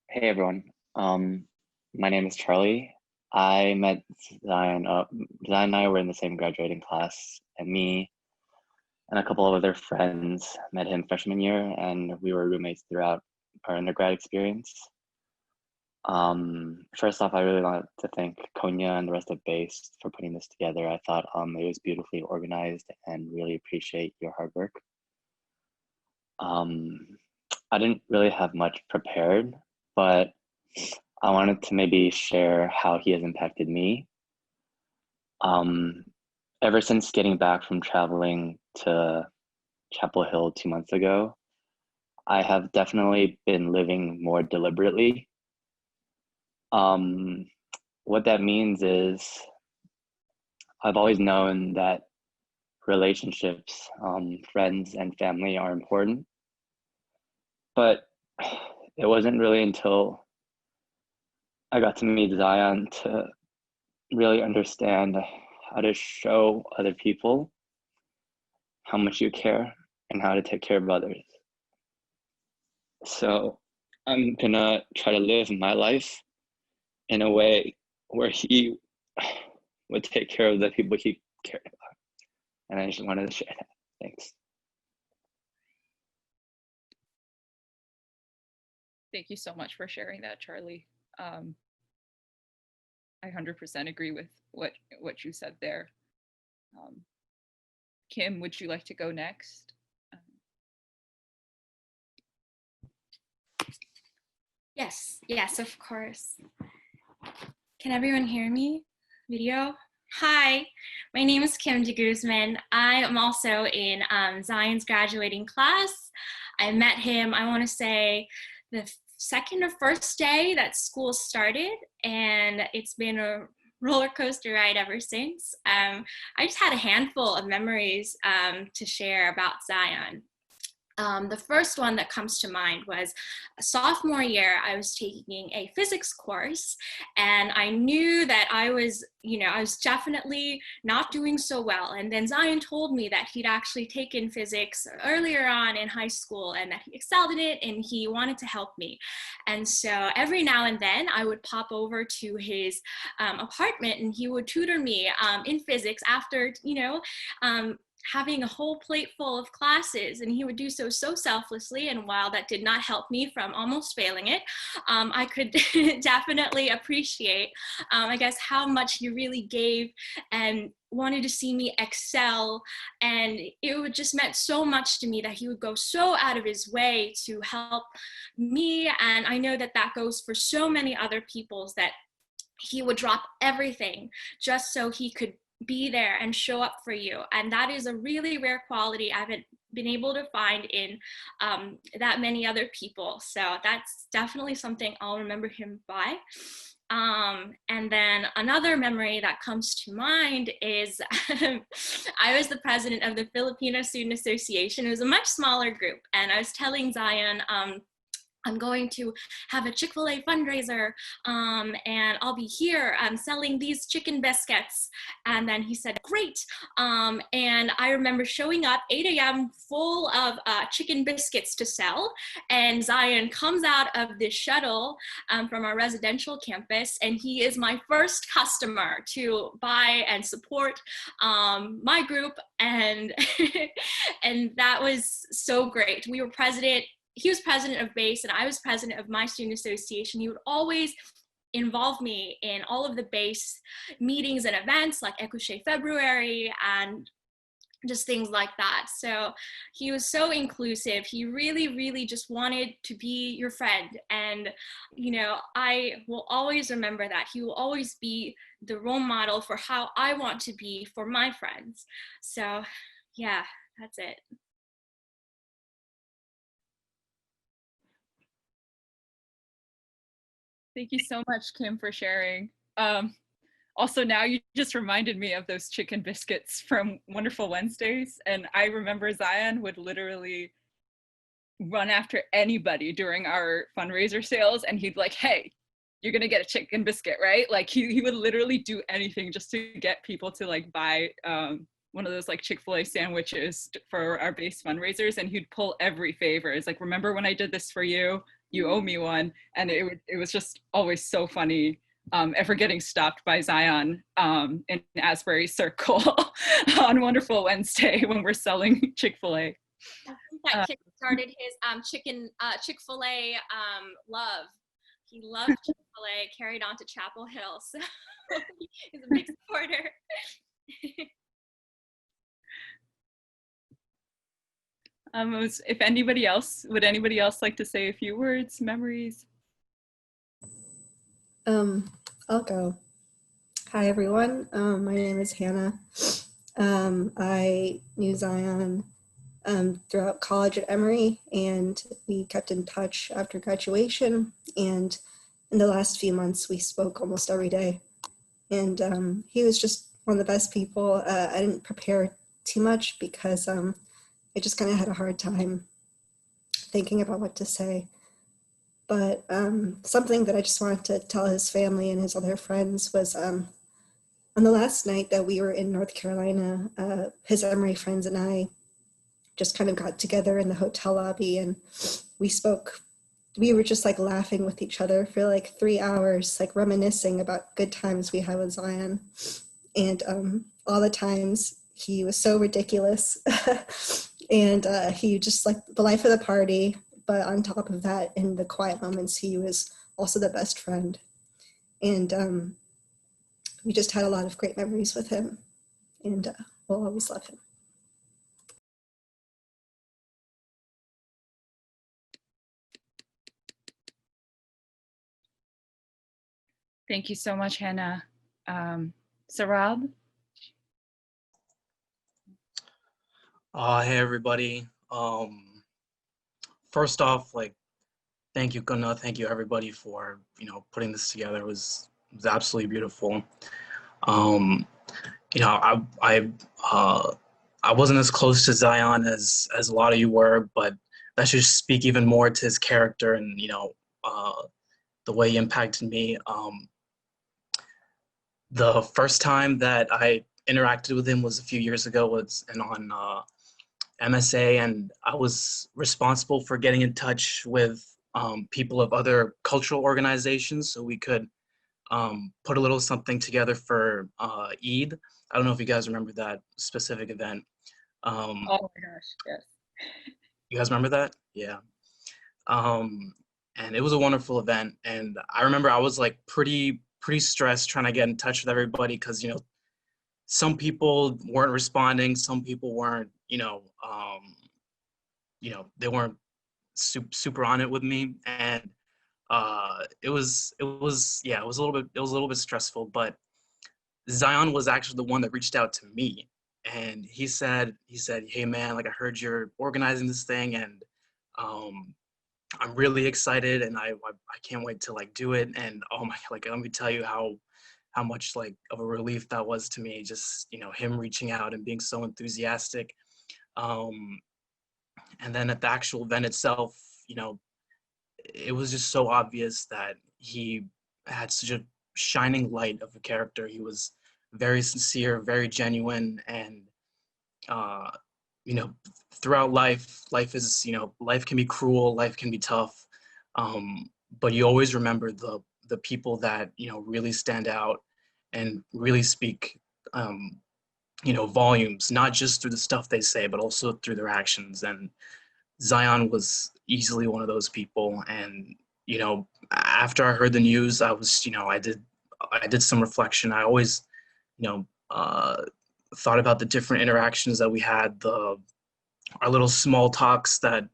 Hey everyone, my name is Charlie. I met Zayan. Zayan and I were in the same graduating class, and me and a couple of other friends met him freshman year, and we were roommates throughout our undergrad experience. First off, I really want to thank Konya and the rest of BASE for putting this together. I thought it was beautifully organized and really appreciate your hard work. I didn't really have much prepared, but I wanted to maybe share how he has impacted me. Ever since getting back from traveling to Chapel Hill 2 months ago, I have definitely been living more deliberately. What that means is I've always known that relationships, friends and family are important, but it wasn't really until I got to meet Zayan to really understand how to show other people how much you care and how to take care of others. So I'm gonna try to live my life in a way where he would take care of the people he cared about. And I just wanted to share that. Thanks. Thank you so much for sharing that, Charlie. I 100% agree with what you said there. Kim, would you like to go next? Yes, of course. Can everyone hear me? Video? Hi, my name is Kim de Guzman. I am also in Zayan's graduating class. I met him, I want to say, the second or first day that school started, and it's been a roller coaster ride ever since. I just had a handful of memories to share about Zayan. The first one that comes to mind was a sophomore year. I was taking a physics course, and I knew that I was definitely not doing so well. And then Zayan told me that he'd actually taken physics earlier on in high school and that he excelled in it and he wanted to help me. And so every now and then I would pop over to his apartment and he would tutor me in physics after, having a whole plate full of classes, and he would do so selflessly. And while that did not help me from almost failing it, I could definitely appreciate, I guess, how much he really gave and wanted to see me excel. And it just meant so much to me that he would go so out of his way to help me. And I know that that goes for so many other people's, that he would drop everything just so he could be there and show up for you. And that is a really rare quality I haven't been able to find in that many other people. So that's definitely something I'll remember him by. And then another memory that comes to mind is I was the president of the Filipino Student Association. It was a much smaller group, and I was telling Zayan, I'm going to have a Chick-fil-A fundraiser, and I'll be here selling these chicken biscuits. And then he said, great. And I remember showing up 8 a.m. full of chicken biscuits to sell. And Zayan comes out of this shuttle from our residential campus, and he is my first customer to buy and support my group. And, and that was so great. He was president of BASE and I was president of my student association. He would always involve me in all of the BASE meetings and events like Ecouche February and just things like that. So he was so inclusive. He really, really just wanted to be your friend. And, I will always remember that. He will always be the role model for how I want to be for my friends. So yeah, that's it. Thank you so much, Kim, for sharing. Also, now you just reminded me of those chicken biscuits from Wonderful Wednesdays. And I remember Zayan would literally run after anybody during our fundraiser sales. And he'd like, hey, you're going to get a chicken biscuit, right? Like he would literally do anything just to get people to like buy one of those like Chick-fil-A sandwiches for our base fundraisers. And he'd pull every favor. It's like, remember when I did this for you? You owe me one. And it was just always so funny. Ever getting stopped by Zayan in Asbury Circle on Wonderful Wednesday when we're selling Chick-fil-A. I think that kick-started his Chick-fil-A love. He loved Chick-fil-A, carried on to Chapel Hill, so he's a big supporter. If anybody else, would anybody else like to say a few words, memories? I'll go. Hi, everyone. My name is Hannah. I knew Zayan throughout college at Emory, and we kept in touch after graduation. And in the last few months, we spoke almost every day. And he was just one of the best people. I didn't prepare too much because I just kind of had a hard time thinking about what to say. But something that I just wanted to tell his family and his other friends was on the last night that we were in North Carolina, his Emory friends and I just kind of got together in the hotel lobby, and we spoke. We were just like laughing with each other for like 3 hours, like reminiscing about good times we had with Zayan. And all the times he was so ridiculous. And he just like the life of the party. But on top of that, in the quiet moments, he was also the best friend. And we just had a lot of great memories with him, and we'll always love him. Thank you so much, Hannah. Sarab? Hey everybody. First off, like, thank you, Gunnar. Thank you everybody for putting this together. It was absolutely beautiful. I wasn't as close to Zayan as a lot of you were, but that should speak even more to his character and the way he impacted me. The first time that I interacted with him was a few years ago, on MSA, and I was responsible for getting in touch with people of other cultural organizations so we could put a little something together for Eid. I don't know if you guys remember that specific event. Oh my gosh, yes. You guys remember that? Yeah. And it was a wonderful event. And I remember I was like pretty stressed trying to get in touch with everybody because, some people weren't responding, some people weren't, they weren't super on it with me. And it was a little bit stressful, but Zayan was actually the one that reached out to me, and he said, hey man, like I heard you're organizing this thing, and I'm really excited, and I can't wait to like do it. And oh my, like let me tell you how much like of a relief that was to me, just him reaching out and being so enthusiastic. And then at the actual event itself, it was just so obvious that he had such a shining light of a character. He was very sincere, very genuine, and throughout life is, life can be cruel, life can be tough, but you always remember the people that really stand out and really speak volumes, not just through the stuff they say, but also through their actions. And Zayan was easily one of those people. And after I heard the news, I was I did some reflection. I always thought about the different interactions that we had, our little small talks that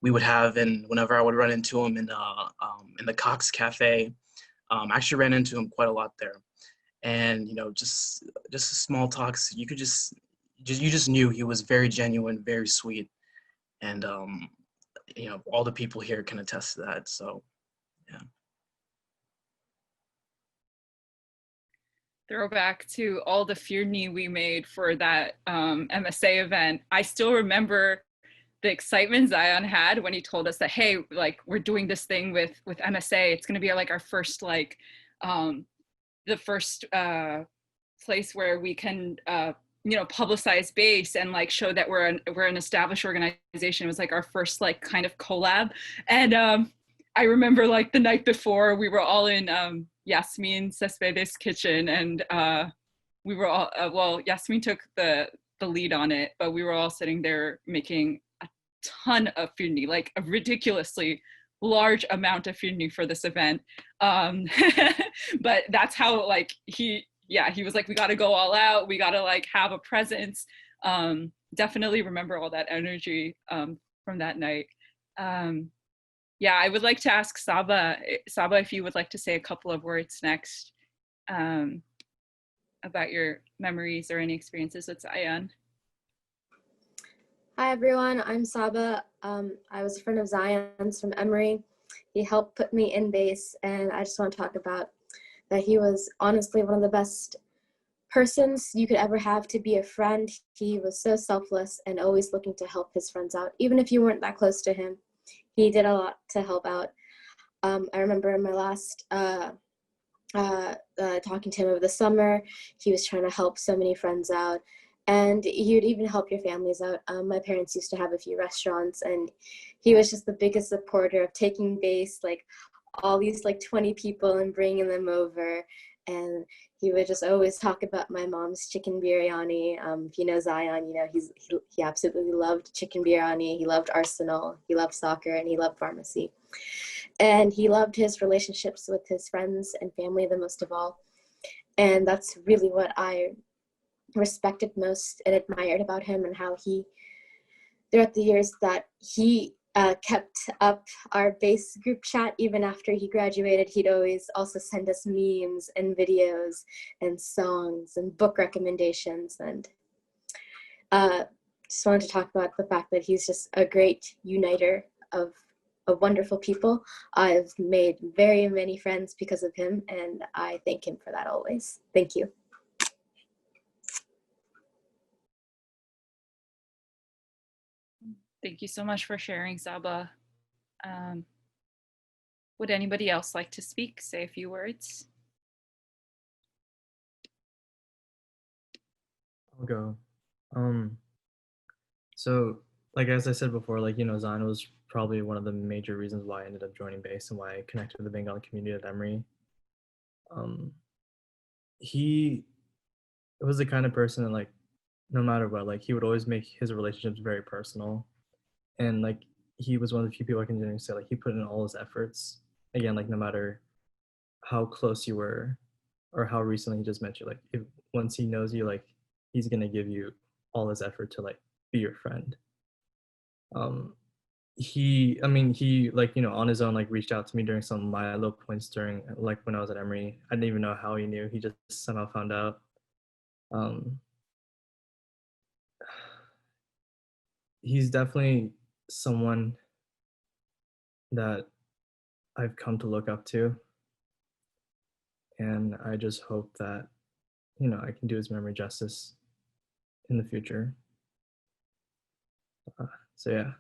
we would have, and whenever I would run into him in the Cox Cafe. I actually ran into him quite a lot there, and just small talks. You just knew he was very genuine, very sweet, and all the people here can attest to that. So, yeah. throwback to all the Firni we made for that MSA event. I still remember the excitement Zayan had when he told us that, hey, like we're doing this thing with MSA. It's going to be like our first like the first place where we can you know, publicize base and like show that we're an established organization. It was like our first like kind of collab. And I remember like the night before we were all in Yasmin Cespedes' kitchen, and we were all well, Yasmin took the lead on it, but we were all sitting there making a ton of firni, like a ridiculously large amount of firni for this event. But that's how like he was like, we got to go all out, we got to like have a presence. Definitely remember all that energy from that night. Yeah, I would like to ask Saba if you would like to say a couple of words next about your memories or any experiences with Zayan. Hi everyone, I'm Saba. I was a friend of Zayan's from Emory. He helped put me in base, and I just want to talk about that he was honestly one of the best persons you could ever have to be a friend. He was so selfless and always looking to help his friends out, even if you weren't that close to him. He did a lot to help out. I remember in my last talking to him over the summer, he was trying to help so many friends out, and he would even help your families out. My parents used to have a few restaurants, and he was just the biggest supporter of taking base, like all these like 20 people and bringing them over. And he would just always talk about my mom's chicken biryani. If you know Zayan, you know he absolutely loved chicken biryani. He loved Arsenal. He loved soccer, and he loved pharmacy. And he loved his relationships with his friends and family the most of all. And that's really what I respected most and admired about him, and how he, throughout the years that he kept up our base group chat, even after he graduated, he'd always also send us memes and videos and songs and book recommendations. And just wanted to talk about the fact that he's just a great uniter of wonderful people. I've made very many friends because of him, and I thank him for that always. Thank you. Thank you so much for sharing, Saba. Would anybody else like to speak, say a few words? I'll go. So like as I said before, like, you know, Zayan was probably one of the major reasons why I ended up joining base and why I connected with the Bengali community at Emory. He was the kind of person that, like, no matter what, like, he would always make his relationships very personal. And like, he was one of the few people I can genuinely say, like, he put in all his efforts. Again, like, no matter how close you were or how recently he just met you, like, if once he knows you, like, he's gonna give you all his effort to like be your friend. He like, you know, on his own, like, reached out to me during some of my low points during, like, when I was at Emory. I didn't even know how he knew. He just somehow found out. He's definitely someone that I've come to look up to, and I just hope that, you know, I can do his memory justice in the future. So yeah.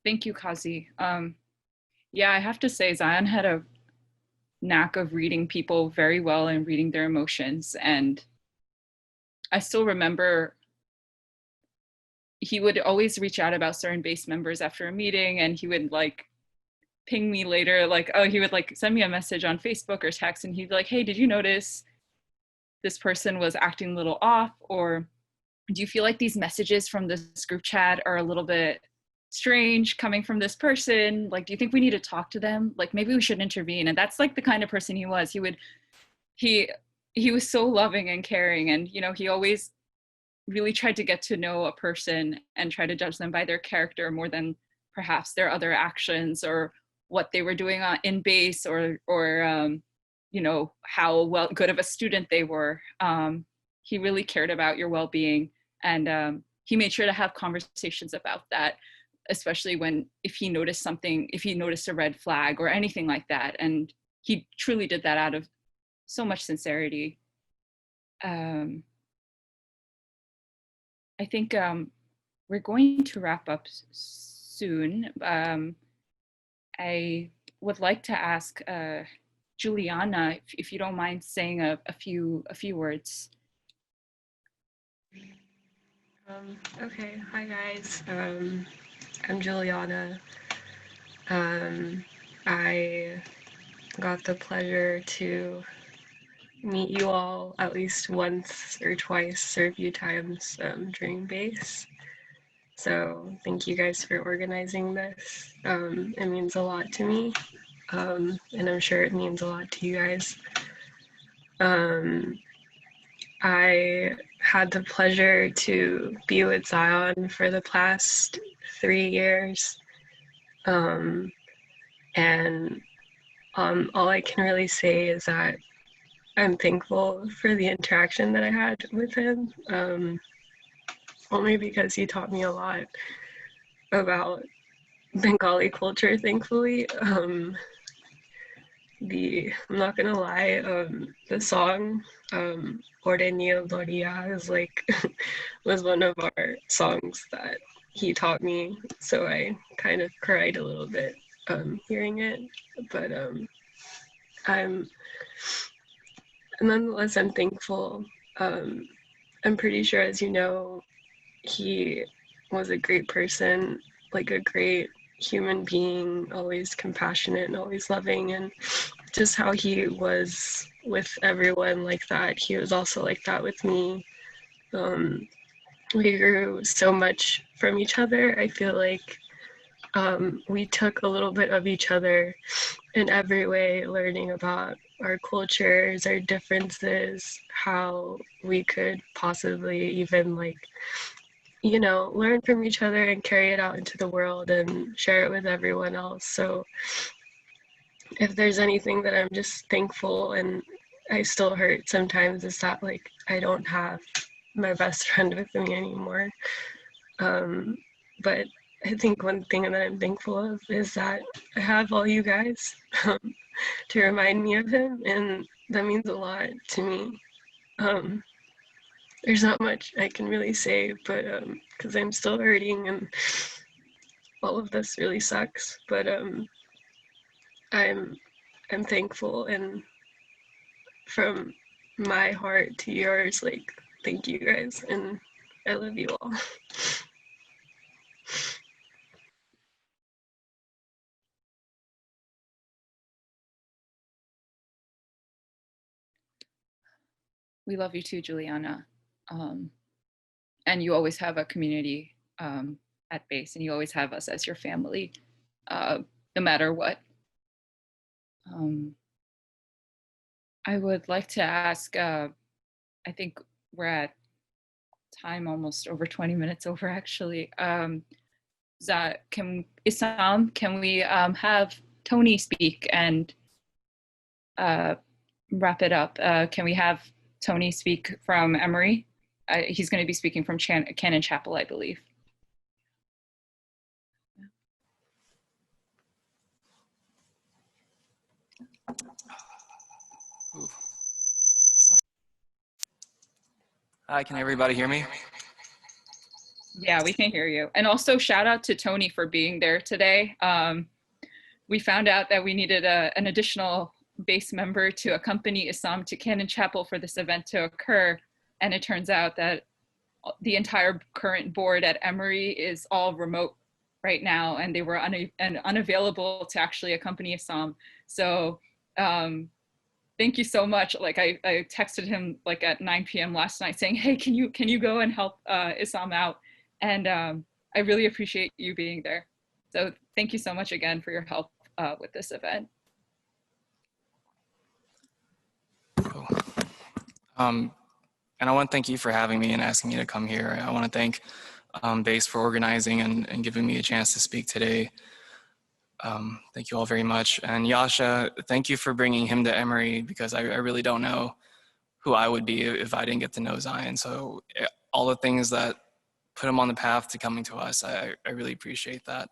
Thank you, Kazi. Yeah, I have to say Zayan had a knack of reading people very well and reading their emotions. And I still remember he would always reach out about certain base members after a meeting, and he would like ping me later, like, oh, he would like send me a message on Facebook or text, and he'd be like, hey, did you notice this person was acting a little off? Or do you feel like these messages from this group chat are a little bit strange coming from this person? Like, do you think we need to talk to them? Like, maybe we should intervene. And that's like the kind of person he was. He was so loving and caring, and, you know, he always really tried to get to know a person and try to judge them by their character more than perhaps their other actions or what they were doing in base, or you know, how good of a student they were. He really cared about your well-being, and he made sure to have conversations about that, especially if he noticed something, if he noticed a red flag or anything like that. And he truly did that out of so much sincerity. I think we're going to wrap up soon. I would like to ask Juliana, if you don't mind saying a few words. Okay, hi guys. I'm Juliana. I got the pleasure to meet you all at least once or twice or a few times during base. So thank you guys for organizing this. It means a lot to me, and I'm sure it means a lot to you guys. I had the pleasure to be with Zion for the past 3 years. And all I can really say is that I'm thankful for the interaction that I had with him, only because he taught me a lot about Bengali culture, thankfully. I'm not gonna lie, the song Ore Nil Doria is like was one of our songs that he taught me, so I kind of cried a little bit hearing it, but nonetheless I'm thankful. I'm pretty sure, as you know, he was a great person, like a great human being, always compassionate and always loving, and just how he was with everyone like that, he was also like that with me. We grew so much from each other. I feel like we took a little bit of each other in every way, learning about our cultures, our differences, how we could possibly even learn from each other and carry it out into the world and share it with everyone else. So if there's anything that I'm just thankful and I still hurt sometimes, is that I don't have my best friend with me anymore. But I think one thing that I'm thankful of is that I have all you guys to remind me of him, and that means a lot to me. There's not much I can really say, but because I'm still hurting and all of this really sucks, but I'm thankful, and from my heart to yours, thank you guys, and I love you all. We love you too, Juliana. And you always have a community at base, and you always have us as your family, no matter what. I would like to ask, I think we're at time almost over 20 minutes over actually. Isam, can we have Tony speak and wrap it up? Can we have Tony speak from Emory? He's going to be speaking from Cannon Chapel, I believe. Hi, can everybody hear me? Yeah, we can hear you. And also shout out to Tony for being there today. We found out that we needed an additional base member to accompany Isam to Cannon Chapel for this event to occur. And it turns out that the entire current board at Emory is all remote right now, and they were unavailable to actually accompany Isam. So thank you so much. I texted him at 9 p.m. last night saying, hey, can you go and help Isam out? And I really appreciate you being there. So thank you so much again for your help with this event. Cool. And I want to thank you for having me and asking me to come here. I want to thank BASE for organizing and giving me a chance to speak today. Thank you all very much. And Yasha, thank you for bringing him to Emory, because I really don't know who I would be if I didn't get to know Zayan. So all the things that put him on the path to coming to us. I really appreciate that.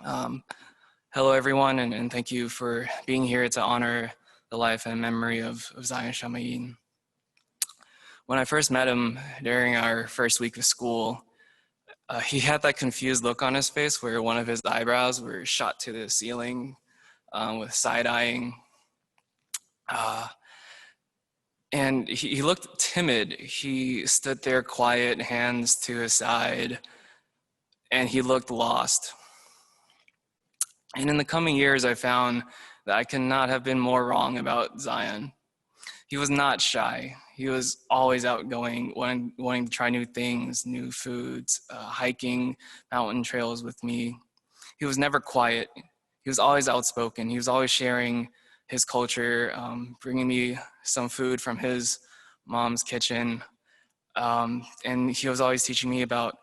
Hello, everyone, and thank you for being here to honor the life and memory of Zayan Shamayeen. When I first met him during our first week of school, he had that confused look on his face where one of his eyebrows were shot to the ceiling with side-eyeing. And he looked timid. He stood there quiet, hands to his side, and he looked lost. And in the coming years, I found that I could not have been more wrong about Zayan. He was not shy. He was always outgoing, wanting to try new things, new foods, hiking mountain trails with me. He was never quiet. He was always outspoken. He was always sharing his culture, bringing me some food from his mom's kitchen. And he was always teaching me about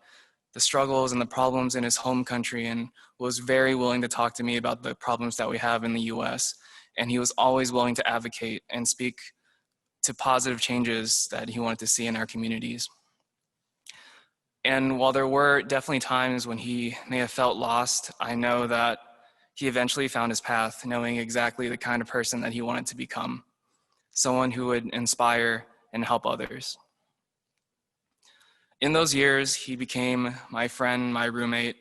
the struggles and the problems in his home country, and was very willing to talk to me about the problems that we have in the US. And he was always willing to advocate and speak to positive changes that he wanted to see in our communities. And while there were definitely times when he may have felt lost, I know that he eventually found his path, knowing exactly the kind of person that he wanted to become, someone who would inspire and help others. In those years, he became my friend, my roommate,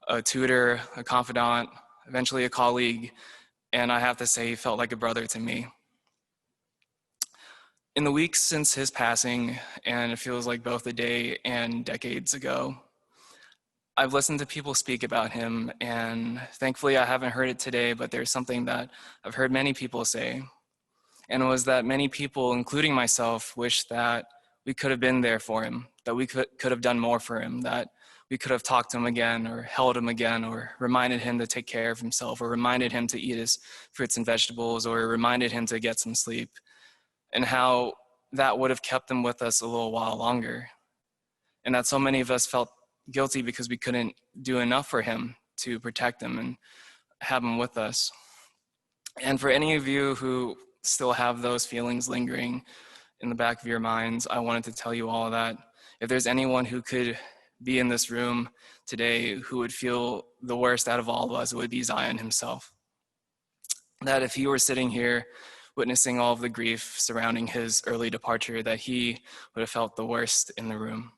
a tutor, a confidant, eventually a colleague, and I have to say he felt like a brother to me. In the weeks since his passing, and it feels like both a day and decades ago, I've listened to people speak about him, and thankfully I haven't heard it today, but there's something that I've heard many people say, and it was that many people, including myself, wish that we could have been there for him, that we could have done more for him, that we could have talked to him again, or held him again, or reminded him to take care of himself, or reminded him to eat his fruits and vegetables, or reminded him to get some sleep, and how that would have kept him with us a little while longer. And that so many of us felt guilty because we couldn't do enough for him to protect him and have him with us. And for any of you who still have those feelings lingering in the back of your minds, I wanted to tell you all that if there's anyone who could be in this room today who would feel the worst out of all of us, it would be Zayan himself. That if he were sitting here witnessing all of the grief surrounding his early departure, that he would have felt the worst in the room.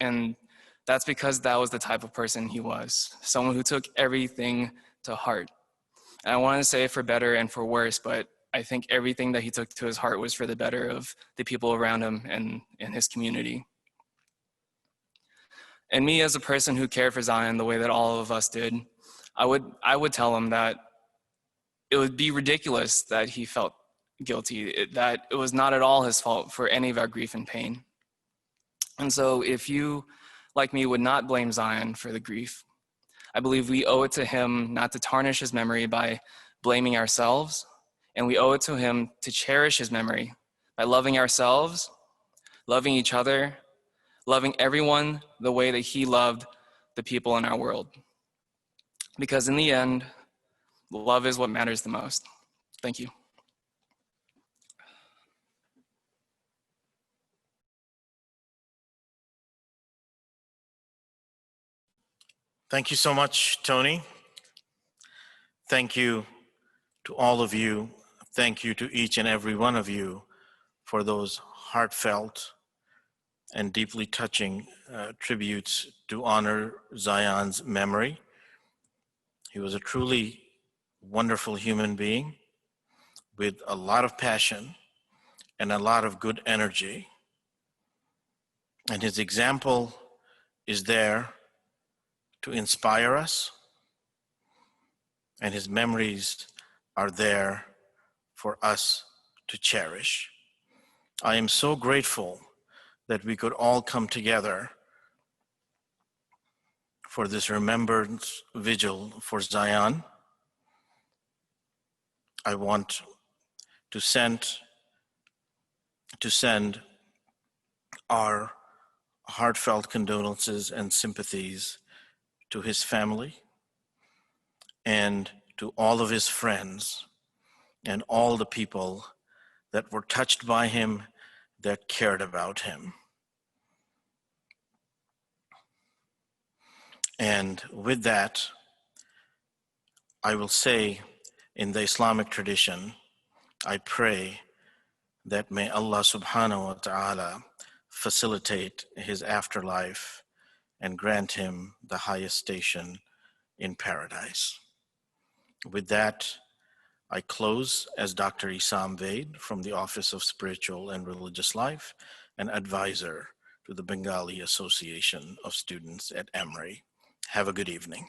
And that's because that was the type of person he was, someone who took everything to heart. And I want to say for better and for worse, but I think everything that he took to his heart was for the better of the people around him and in his community. And me as a person who cared for Zayan the way that all of us did, I would tell him that it would be ridiculous that he felt guilty, that it was not at all his fault for any of our grief and pain. And so if you, like me, would not blame Zayan for the grief, I believe we owe it to him not to tarnish his memory by blaming ourselves, and we owe it to him to cherish his memory by loving ourselves, loving each other, loving everyone the way that he loved the people in our world. Because in the end, love is what matters the most. Thank you. Thank you so much, Tony. Thank you to all of you. Thank you to each and every one of you for those heartfelt and deeply touching tributes to honor Zayan's memory. He was a truly wonderful human being with a lot of passion and a lot of good energy. And his example is there to inspire us, and his memories are there for us to cherish. I am so grateful that we could all come together for this remembrance vigil for Zayan. I want to send our heartfelt condolences and sympathies to his family and to all of his friends and all the people that were touched by him, that cared about him. And with that, I will say, in the Islamic tradition, I pray that may Allah subhanahu wa ta'ala facilitate his afterlife and grant him the highest station in paradise. With that, I close as Dr. Isam Vaid from the Office of Spiritual and Religious Life, and advisor to the Bengali Association of Students at Emory. Have a good evening.